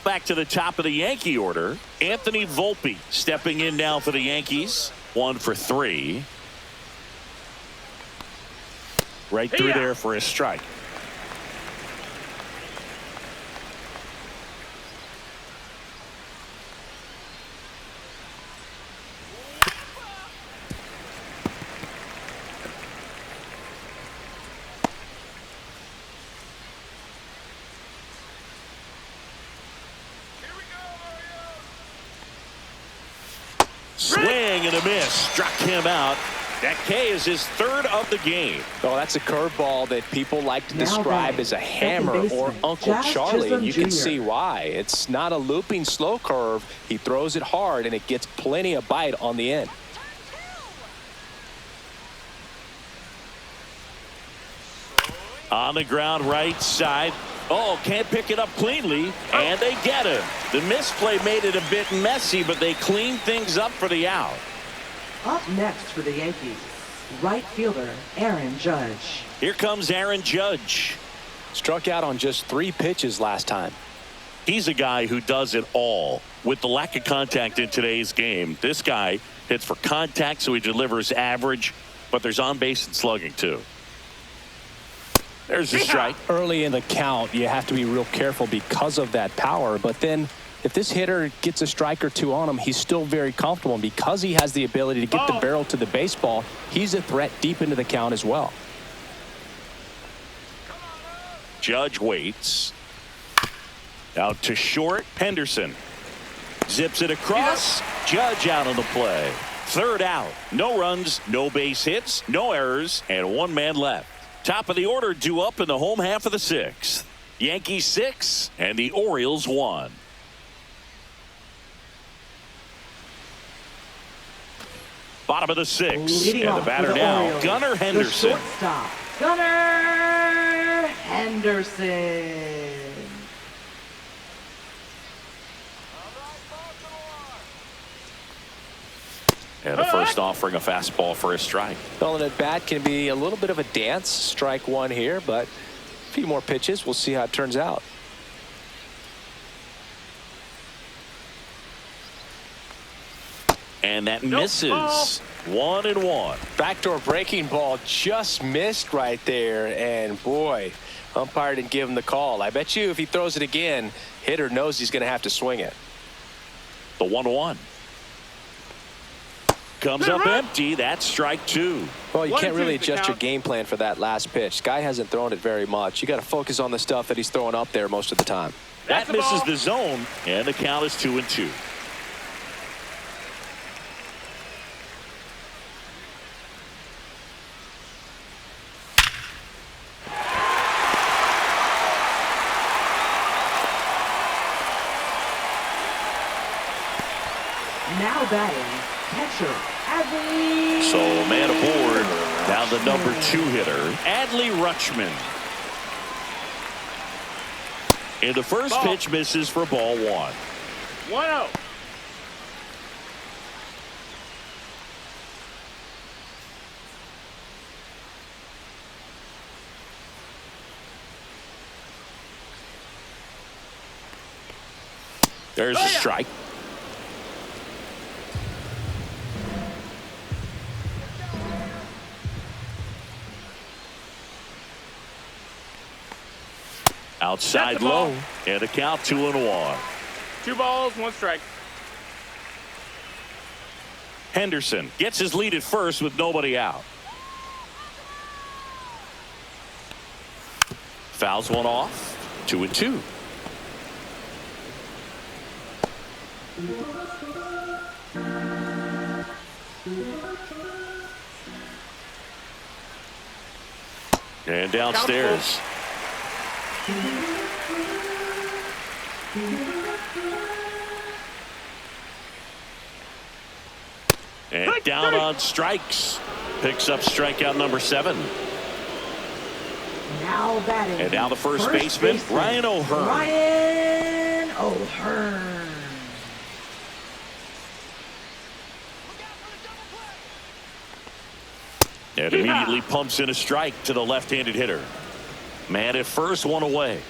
Back to the top of the Yankee order. Anthony Volpe stepping in now for the Yankees. 1 for 3. Right through there for a strike. Swing and a miss. Struck him out. That K is his 3rd of the game. Oh, that's a curveball that people like to Now describe batting, as a second hammer or baseman, Uncle Jazz Charlie, and Chisholm you can Jr. see why. It's not a looping slow curve. He throws it hard, and it gets plenty of bite on the end. On the ground right side. Oh, can't pick it up cleanly, and they get him. The misplay made it a bit messy, but they cleaned things up for the out. Up next for the Yankees, right fielder Aaron Judge. Here comes Aaron Judge. Struck out on just 3 pitches last time. He's a guy who does it all. With the lack of contact in today's game, this guy hits for contact, so he delivers average, but there's on base and slugging too. There's the strike. Early in the count, you have to be real careful because of that power. But then if this hitter gets a strike or 2 on him, he's still very comfortable. And because he has the ability to get the barrel to the baseball, he's a threat deep into the count as well. Judge waits. Out to short. Henderson zips it across. Judge out on the play. 3rd out. No runs, no base hits, no errors, and 1 man left. Top of the order due up in the home half of the 6th. Yankees 6 and the Orioles 1. Bottom of the 6th. Leading And the off batter for the now, Orioles, Gunnar the Henderson. shortstop, Gunnar Henderson. And the first offering a fastball for a strike. Well, an at bat can be a little bit of a dance. Strike 1 here, but a few more pitches. We'll see how it turns out. And that misses. 1-1. Backdoor breaking ball just missed right there, and boy, umpire didn't give him the call. I bet you if he throws it again, hitter knows he's going to have to swing it. The 1-1. Comes up empty. That's strike two. Well, you can't really 1-2 the adjust your count. game plan for that last pitch. Guy hasn't thrown it very much. You got to focus on the stuff that he's throwing up there most of the time. That That's a misses ball. the zone, and the count is 2-2. Now batting, catcher, Adley. So man aboard, down the number 2 hitter, Adley Rutschman. And the first Ball. pitch misses for ball 1. 1-0. There's a strike. Outside That's a ball. low, and a count 2-1. 2 balls, 1 strike. Henderson gets his lead at first with nobody out. Fouls one off. 2-2. And downstairs. And down on strikes. Picks up strikeout number 7. Now batting. And now the first baseman, Ryan O'Hearn. Ryan O'Hearn. And immediately pumps in a strike to the left-handed hitter. Man at first, 1 away.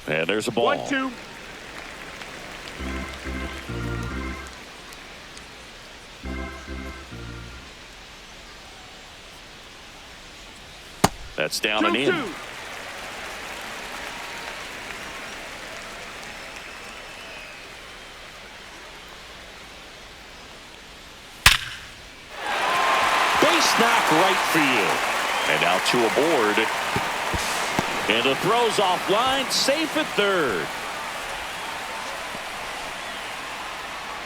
And there's a ball. 1-2. That's down and in. 2-2. Base knock right field. And now 2 aboard. And the throw's offline, safe at third.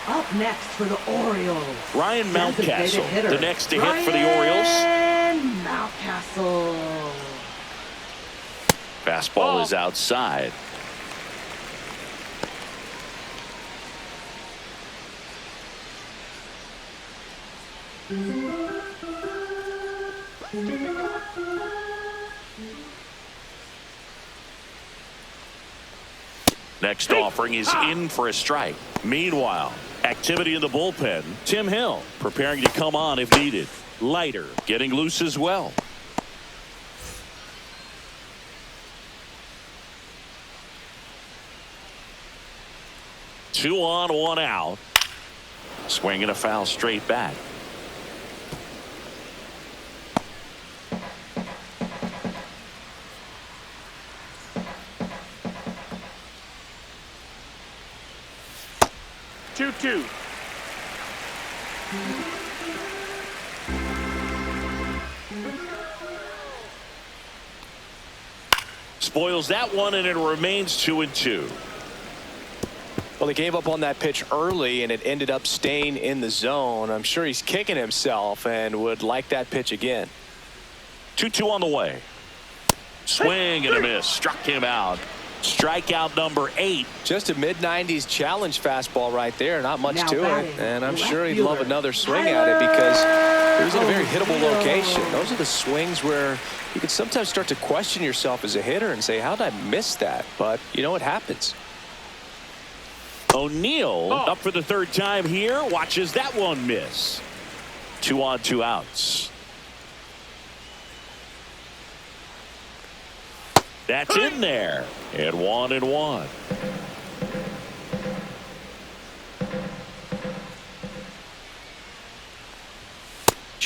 Up next for the Orioles. Ryan Designated Mountcastle, hitter, the next to hit for the Orioles. Ryan Mountcastle. Fastball Ball. is outside. Next offering is in for a strike. Meanwhile, activity in the bullpen. Tim Hill preparing to come on if needed. Leiter getting loose as well. Two on, 1 out. Swinging a foul straight back. Two. Spoils that one, and it remains 2-2. Well, he gave up on that pitch early, and it ended up staying in the zone. I'm sure he's kicking himself and would like that pitch again. 2-2 on the way. Swing and a miss. Struck him out. Strikeout number 8. Just a mid-90s challenge fastball right there. Not much Now to it. batting, And I'm left sure he'd love fielder, another swing at it because it was in a very hittable O'Neill. location. Those are the swings where you can sometimes start to question yourself as a hitter and say, how did I miss that? But, you know, it happens. O'Neill up for the 3rd time here. Watches that one miss. 2 on, 2 outs. That's in there. And 1-1.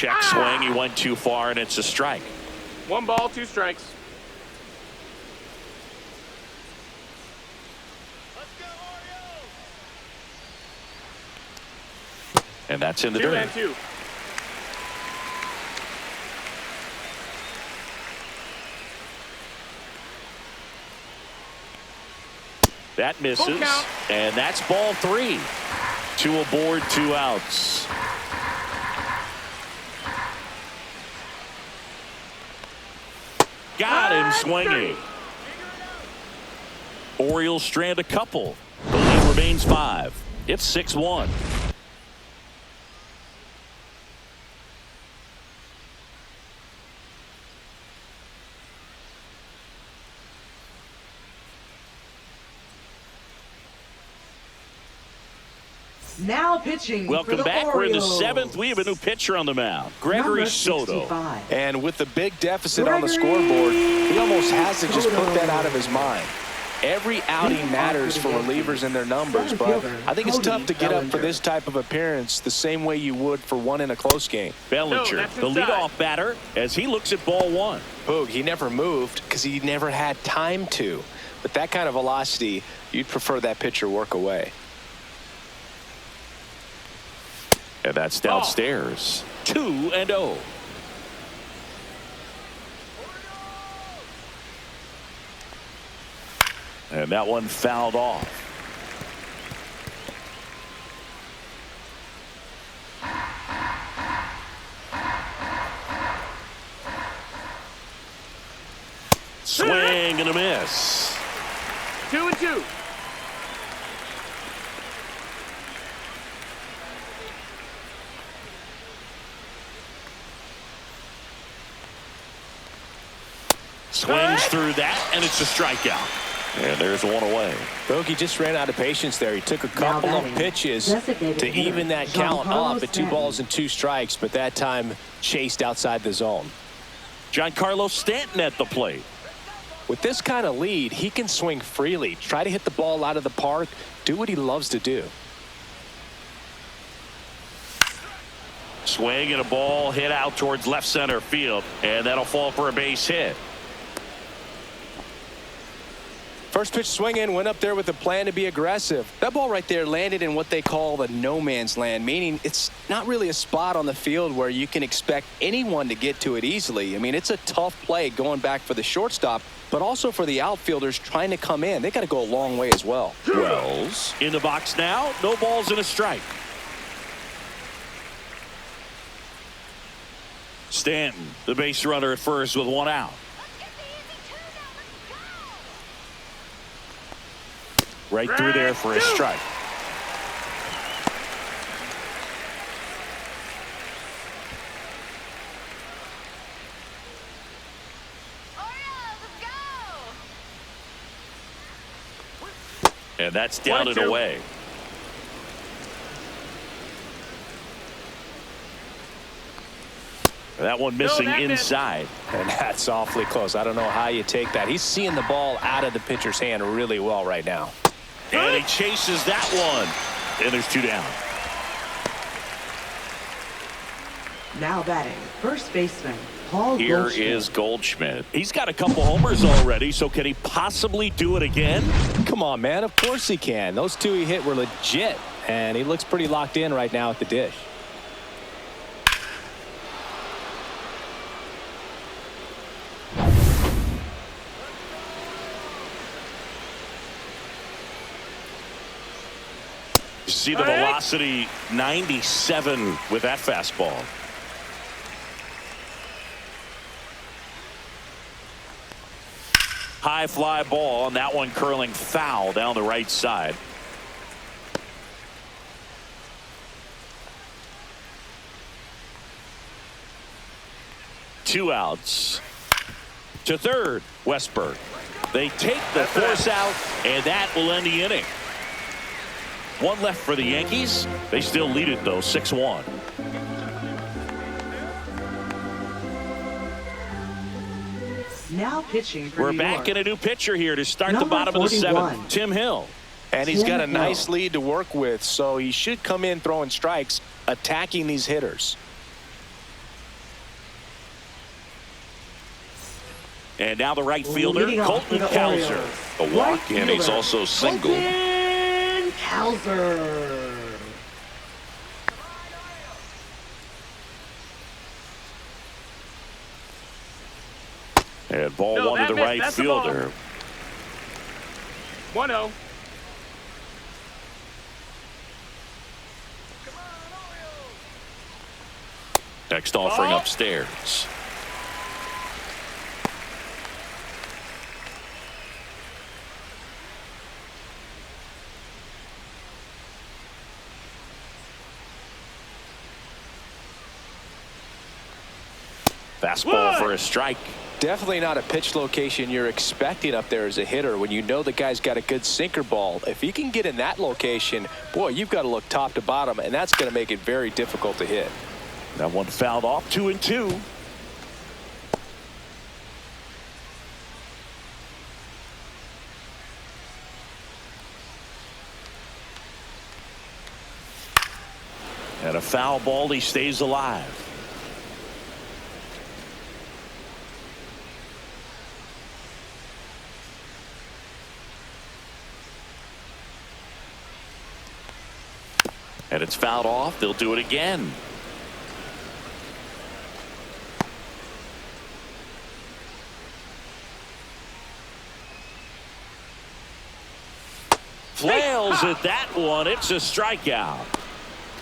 Check swing. He went too far, and it's a strike. 1 ball, 2 strikes. And that's in the 2 dirt. and 2. That misses, Full count. and that's ball 3. 2 aboard, 2 outs. Got him swinging. Orioles strand a couple. The lead remains 5. It's 6-1. Now pitching for Welcome the back. Orioles. We're in the 7th. We have a new pitcher on the mound, Gregory Number Soto. 65. And with the big deficit on the Gregory scoreboard, he almost has to just put Soto. that out of his mind. Every outing matters for relievers and their numbers, but I think it's tough to get up for this type of appearance the same way you would for one in a close game. Bellinger, that's the inside. leadoff batter, as he looks at ball 1. Boog, he never moved because he never had time to. But that kind of velocity, you'd prefer that pitcher work away. And that's downstairs. 2-0. And that one fouled off. Swing and a miss. 2 and 2. Swings through that, and it's a strikeout. And there's one away. Boog, he just ran out of patience there. He took a couple of batting, pitches designated to hitter, even that count Giancarlo up at 2 balls and 2 strikes, but that time chased outside the zone. Giancarlo Stanton at the plate. With this kind of lead, he can swing freely, try to hit the ball out of the park, do what he loves to do. Swing and a ball hit out towards left center field, and that'll fall for a base hit. First pitch swing in, went up there with a plan to be aggressive. That ball right there landed in what they call the no man's land, meaning it's not really a spot on the field where you can expect anyone to get to it easily. I mean, it's a tough play going back for the shortstop, but also for the outfielders trying to come in. They got to go a long way as well. Wells in the box now. No balls and a strike. Stanton, the base runner at first with 1 out. Right through there for a strike. And that's down and 1-2. away. That one missing inside. And that's awfully close. I don't know how you take that. He's seeing the ball out of the pitcher's hand really well right now. And he chases that one. And there's 2 down. Now batting, first baseman Paul Here Goldschmidt. is Goldschmidt. He's got a couple homers already, so can he possibly do it again? Come on, man. Of course he can. Those 2 he hit were legit, and he looks pretty locked in right now at the dish. See the velocity, 97 with that fastball. High fly ball, and that one curling foul down the right side. Two outs. To third, Westberg. They take the force out, and that will end the inning. 1 left for the Yankees. They still lead it, though, 6-1. Now pitching for We're New back York. in a new pitcher here to start the Number bottom of the 41. 7th. Tim Hill. And he's got a Tim Hill. nice lead to work with, so he should come in throwing strikes, attacking these hitters. And now the right fielder, Leading off for Colton the Cowser. Orioles, A walk, right and he's fielder, also single. Colton Cowser. And ball No, one to that the missed. right That's the ball. fielder. 1-0. Next offering Ball. upstairs. Fastball for a strike. Definitely not a pitch location you're expecting up there as a hitter when you know the guy's got a good sinker ball. If he can get in that location, boy, you've got to look top to bottom, and that's going to make it very difficult to hit. That one fouled off, 2-2. And a foul ball, he stays alive. And it's fouled off. They'll do it again. Flails at that one. It's a strikeout.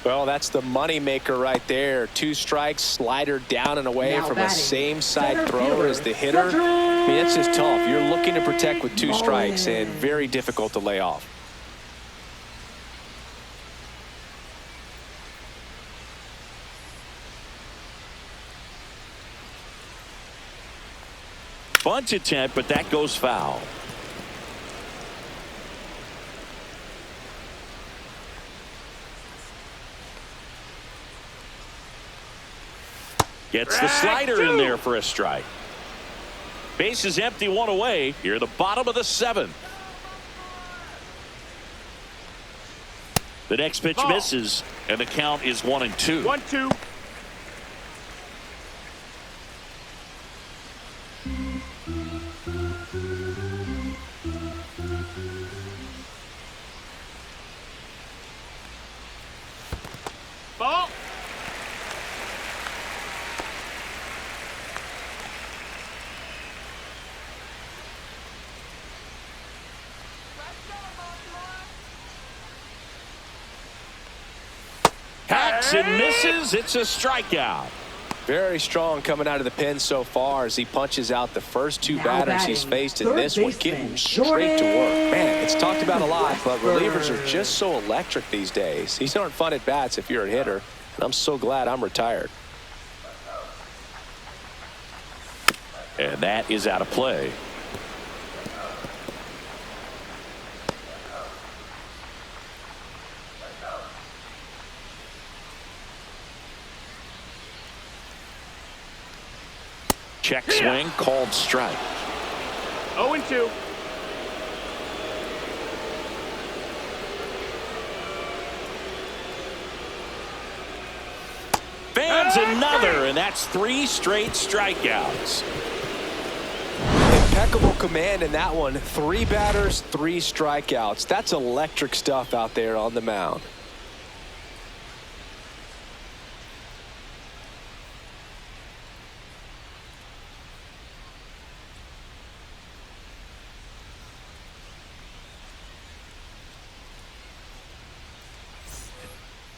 Well, that's the money maker right there. 2 strikes, slider down and away Now from a batting, same side center thrower fielder, as the hitter. Cedric I mean, it's just tough. You're looking to protect with 2 strikes Mullins. and very difficult to lay off. Bunt attempt, but that goes foul. Gets the slider in there for a strike. Base is empty, 1 away. Here at the bottom of the 7th. The next pitch Ball. misses, and the count is 1-2. 1-2. Ball. Hacks and misses. It's a strikeout. Very strong coming out of the pen so far as he punches out the first 2 Now batters he's batting, faced in third this one, baseman, getting straight to work. Man, it's talked about a lot, but Westburg. relievers are just so electric these days. These aren't fun at bats if you're a hitter, and I'm so glad I'm retired. And that is out of play. Check swing, called strike. 0-2. Fans another, and that's 3 straight strikeouts. Impeccable command in that one. 3 batters, 3 strikeouts. That's electric stuff out there on the mound.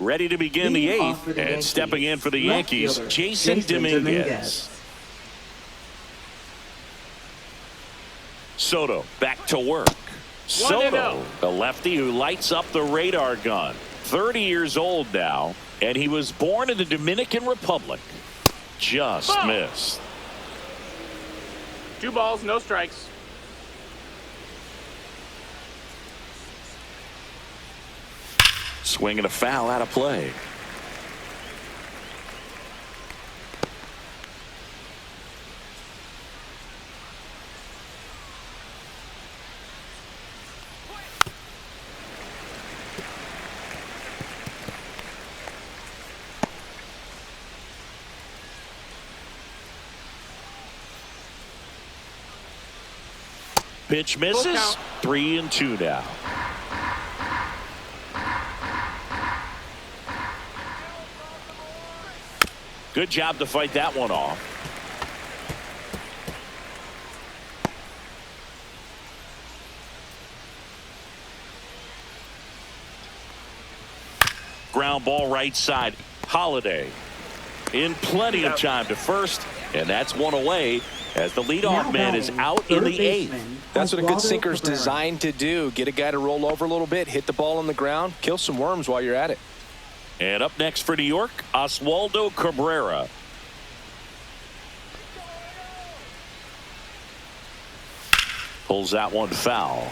Ready to begin the Leading off 8th, for the and Yankees, stepping in for the left Yankees, fielder, Jason Dominguez. Soto back to work. 1-0. Soto, the lefty who lights up the radar gun. 30 years old now, and he was born in the Dominican Republic. Just Ball. missed. 2 balls, no strikes. Swing and a foul out of play. Pitch misses. 3-2 now. Good job to fight that one off. Ground ball right side. Holiday in plenty of time to first, and that's one away as the leadoff man is out in the 8th. That's what a good sinker's designed to do. Get a guy to roll over a little bit, hit the ball on the ground, kill some worms while you're at it. And up next for New York, Oswaldo Cabrera. Pulls that one foul.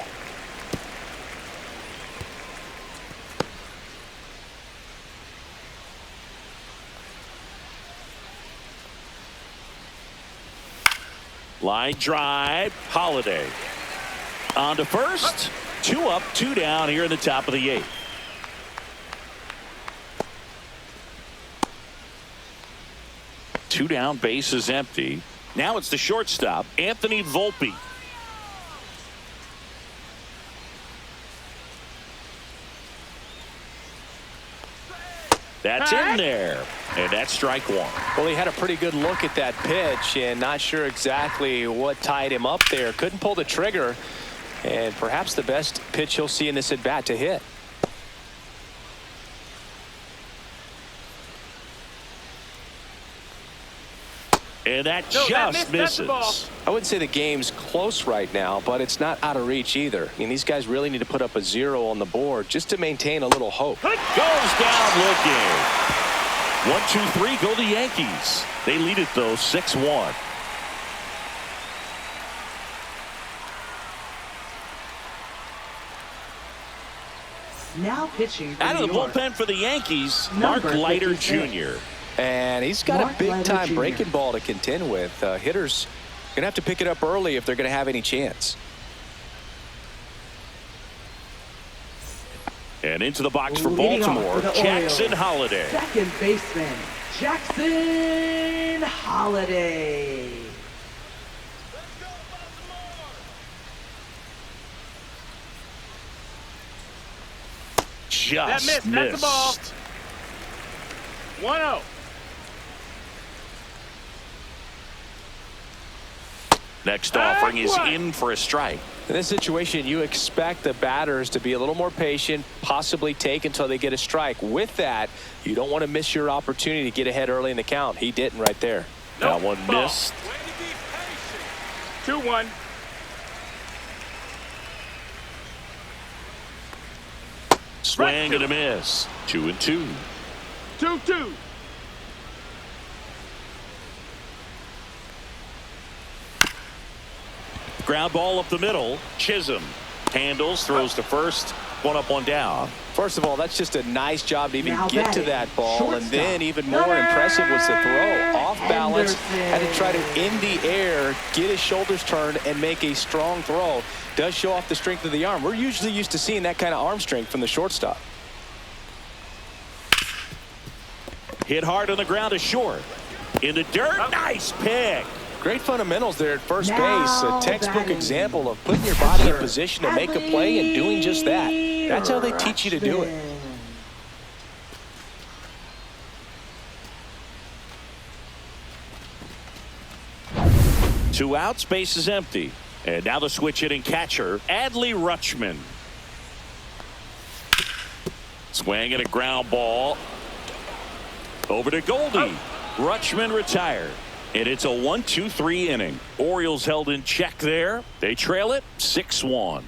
Line drive. Holiday on to first. 2 up, 2 down here in the top of the 8th. Two down, base is empty. Now it's the shortstop, Anthony Volpe. That's in there, and that's strike 1. Well, he had a pretty good look at that pitch and not sure exactly what tied him up there. Couldn't pull the trigger, and perhaps the best pitch he'll see in this at bat to hit. And that just misses. I wouldn't say the game's close right now, but it's not out of reach either. I mean, these guys really need to put up a 0 on the board just to maintain a little hope. Goes down looking. 1-2-3 go the Yankees. They lead it though 6-1. Now pitching for Out of New the York. bullpen for the Yankees, Mark Number Leiter 56. Jr. And he's got Mark a big-time Leiter Jr. breaking ball to contend with. Hitters going to have to pick it up early if they're going to have any chance. And into the box for Leading off Baltimore, for the Jackson Orioles, Holiday. Second baseman, Jackson Holiday. Just That missed. That's the ball. 1-0. Next offering is in for a strike. In this situation, you expect the batters to be a little more patient, possibly take until they get a strike. With that, you don't want to miss your opportunity to get ahead early in the count. He didn't right there. That one missed. 2-1. Swing and a miss. 2-2. 2-2. Ground ball up the middle. Chisholm handles, throws to first. 1 up, 1 down. First of all, that's just a nice job to even Now get to batting, that ball. shortstop, And then even more impressive was the throw. Off balance, had to try to in the air, get his shoulders turned, and make a strong throw. Does show off the strength of the arm. We're usually used to seeing that kind of arm strength from the shortstop. Hit hard on the ground to short. In the dirt. Nice pick. Great fundamentals there at first base. Now A textbook batting. example of putting your body in position to make a play and doing just that. That's how they teach you to do it. Two outs, base is empty. And now the switch hitting catcher, Adley Rutschman. Swing and a ground ball. Over to Goldie. Rutschman retired. And it's a 1-2-3 inning. Orioles held in check there. They trail it 6-1.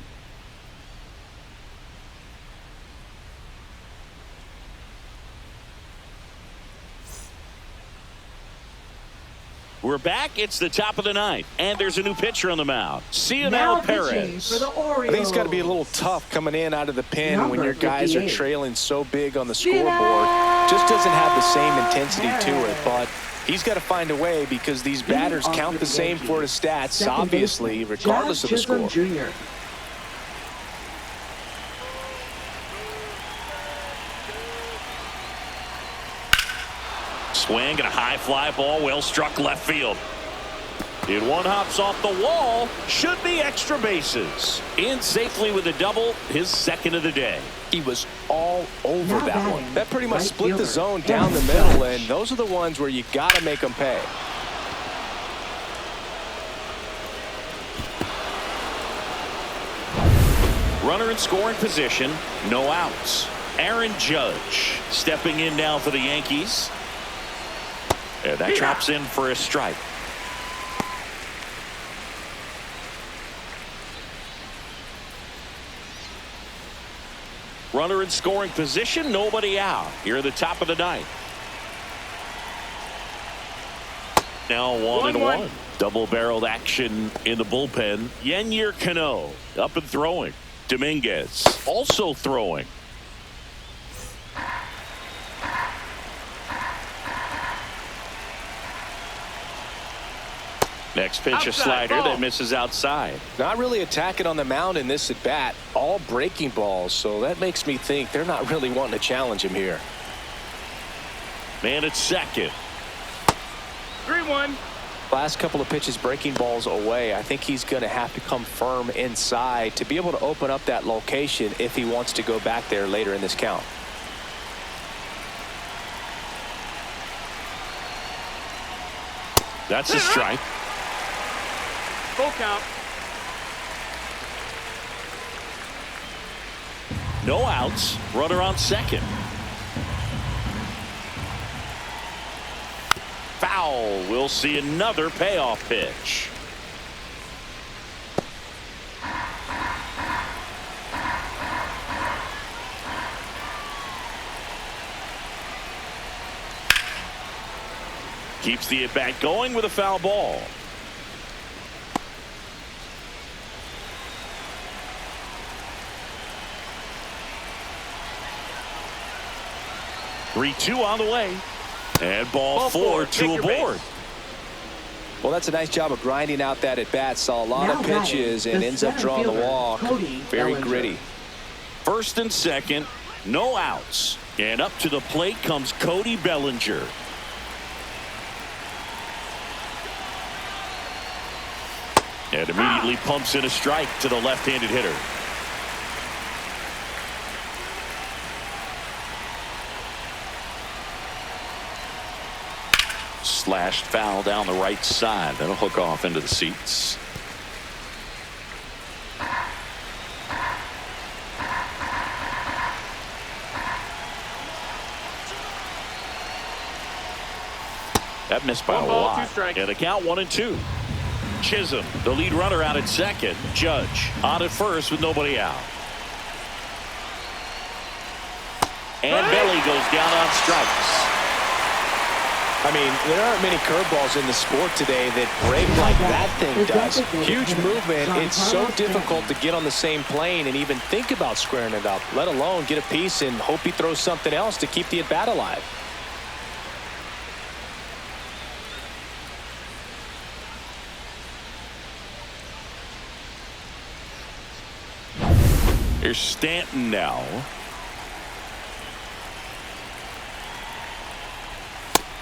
We're back. It's the top of the 9th. And there's a new pitcher on the mound. Now Cionel pitching Perez. for the Orioles. I think it's got to be a little tough coming in out of the pen when your guys are 58. trailing so big on the scoreboard. Just doesn't have the same intensity to it, but he's got to find a way because these batters count the same for his stats, Second obviously, baseman, regardless of the Chisholm score. Jr. Swing and a high fly ball, well struck left field. It one hops off the wall. Should be extra bases. In safely with a double, his second of the day. He was all over Now that batting, one. That pretty much right split the fielder, zone down the Aaron middle, Judge. and those are the ones where you got to make them pay. Runner in scoring position, no outs. Aaron Judge stepping in now for the Yankees. And that drops in for a strike. Runner in scoring position, nobody out. Here at the top of the ninth. Now 1-1. Double-barreled action in the bullpen. Yennier Cano up and throwing. Dominguez also throwing. Next pitch, a slider that misses outside. Not really attacking on the mound in this at bat. All breaking balls, so that makes me think they're not really wanting to challenge him here. Man at second. 3-1. Last couple of pitches breaking balls away. I think he's going to have to come firm inside to be able to open up that location if he wants to go back there later in this count. That's a strike. Full count. No outs. Runner on second. Foul. We'll see another payoff pitch. Keeps the at-bat going with a foul ball. Three-two on the way. And ball four to a board. Well, that's a nice job of grinding out that at bat. Saw a lot Now of pitches batting, and the ends up center drawing the fielder, walk. Cody Very Bellinger. gritty. First and second, no outs. And up to the plate comes Cody Bellinger. And immediately pumps in a strike to the left-handed hitter. Slashed foul down the right side. That'll hook off into the seats. That missed by a lot. And the count 1-2. Chisholm, the lead runner, out at second. Judge on at first with nobody out. And Belly goes down on strikes. I mean, there aren't many curveballs in the sport today that break like that thing does. Huge movement. It's so difficult to get on the same plane and even think about squaring it up, let alone get a piece and hope he throws something else to keep the at-bat alive. Here's Stanton now.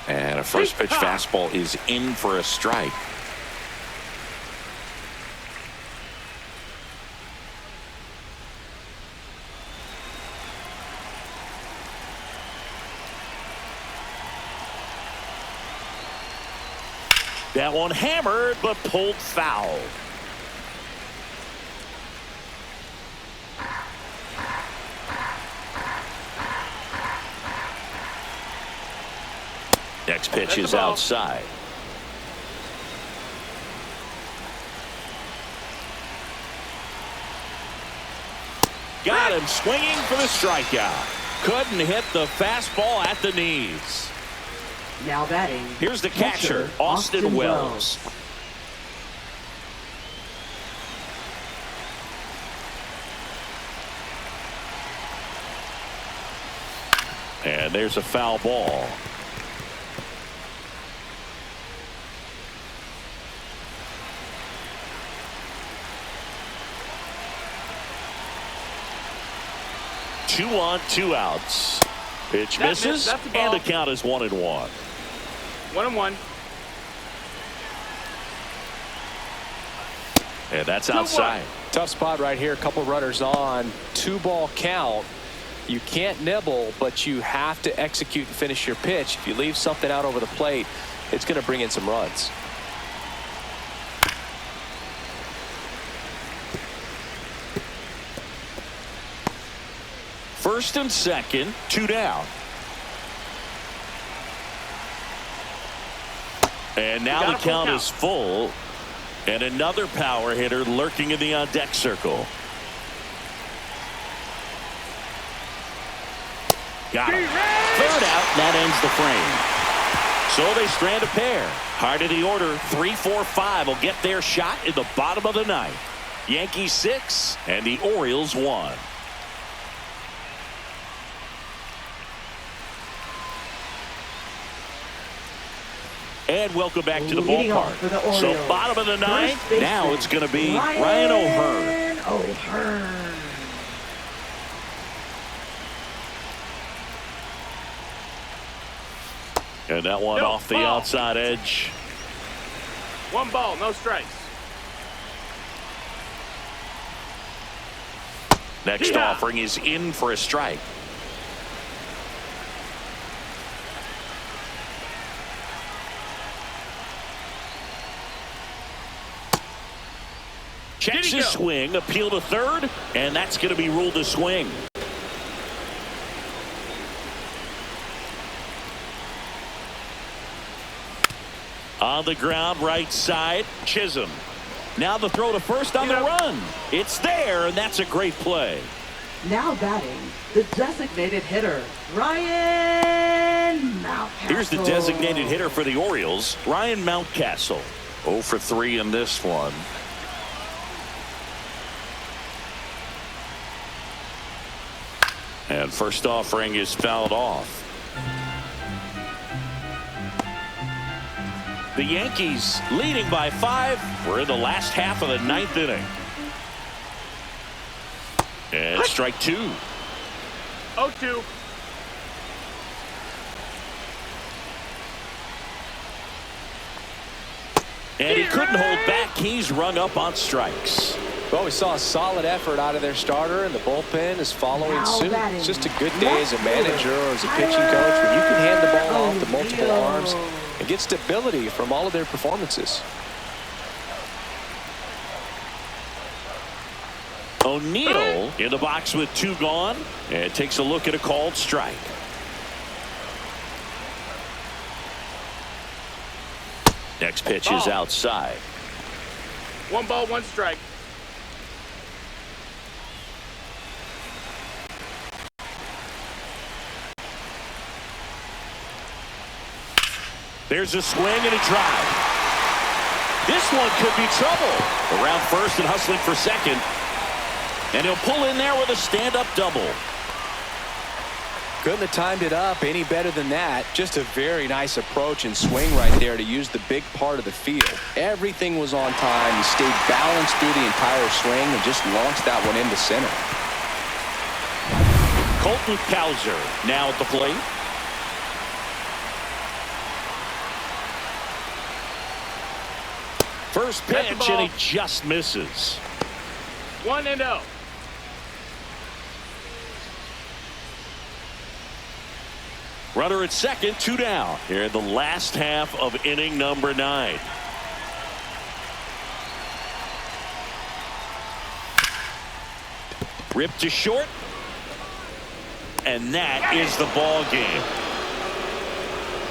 And a first pitch fastball is in for a strike. That one hammered but pulled foul. Next pitch is outside. Got him swinging for the strikeout. Couldn't hit the fastball at the knees. Now batting. Here's the catcher, Austin Wells. And there's a foul ball. Two on, two outs. Pitch misses, and the count is 1-1. 1-1. And that's outside. Tough spot right here. A couple runners on. 2-ball count. You can't nibble, but you have to execute and finish your pitch. If you leave something out over the plate, it's going to bring in some runs. First and second, 2 down. And now the count is full. And another power hitter lurking in the on-deck circle. Got it. Third out. That ends the frame. So they strand a pair. Heart of the order, 3, 4, 5 will get their shot in the bottom of the ninth. Yankees 6 and the Orioles 1. And welcome back to the ballpark. So bottom of the ninth, now it's going to be Ryan O'Hearn. And that one off the outside edge. 1 ball, no strikes. Next offering is in for a strike. Checks his swing, appeal to third, and that's going to be ruled a swing. On the ground, right side, Chisholm. Now the throw to first on the run. It's there, and that's a great play. Now batting, the designated hitter, Ryan Mountcastle. Here's the designated hitter for the Orioles, Ryan Mountcastle. 0 for 3 in this one. And first offering is fouled off. The Yankees leading by 5. We're in the last half of the ninth inning. And strike 2. 0-2. And he couldn't hold back. He's rung up on strikes. Well, we saw a solid effort out of their starter, and the bullpen is following suit. It's just a good day as a manager or as a pitching coach when you can hand the ball off to multiple arms and get stability from all of their performances. O'Neill in the box with 2 gone, and takes a look at a called strike. Next pitch is outside. 1 ball, 1 strike. There's a swing and a drive. This one could be trouble. Around first and hustling for second. And he'll pull in there with a stand-up double. Couldn't have timed it up any better than that. Just a very nice approach and swing right there to use the big part of the field. Everything was on time. He stayed balanced through the entire swing and just launched that one into center. Colton Cowser now at the plate. First pitch, and he just misses. 1-0. Runner at second, 2 down. Here in the last half of inning number 9. Ripped to short. And that is the ball game.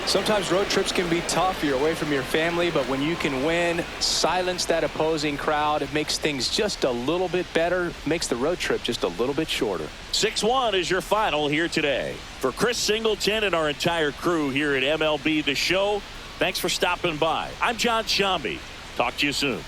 Sometimes road trips can be tough. You're away from your family, but when you can win, silence that opposing crowd, it makes things just a little bit better, makes the road trip just a little bit shorter. 6-1 is your final here today. For Chris Singleton and our entire crew here at MLB The Show, thanks for stopping by. I'm John Shambi. Talk to you soon.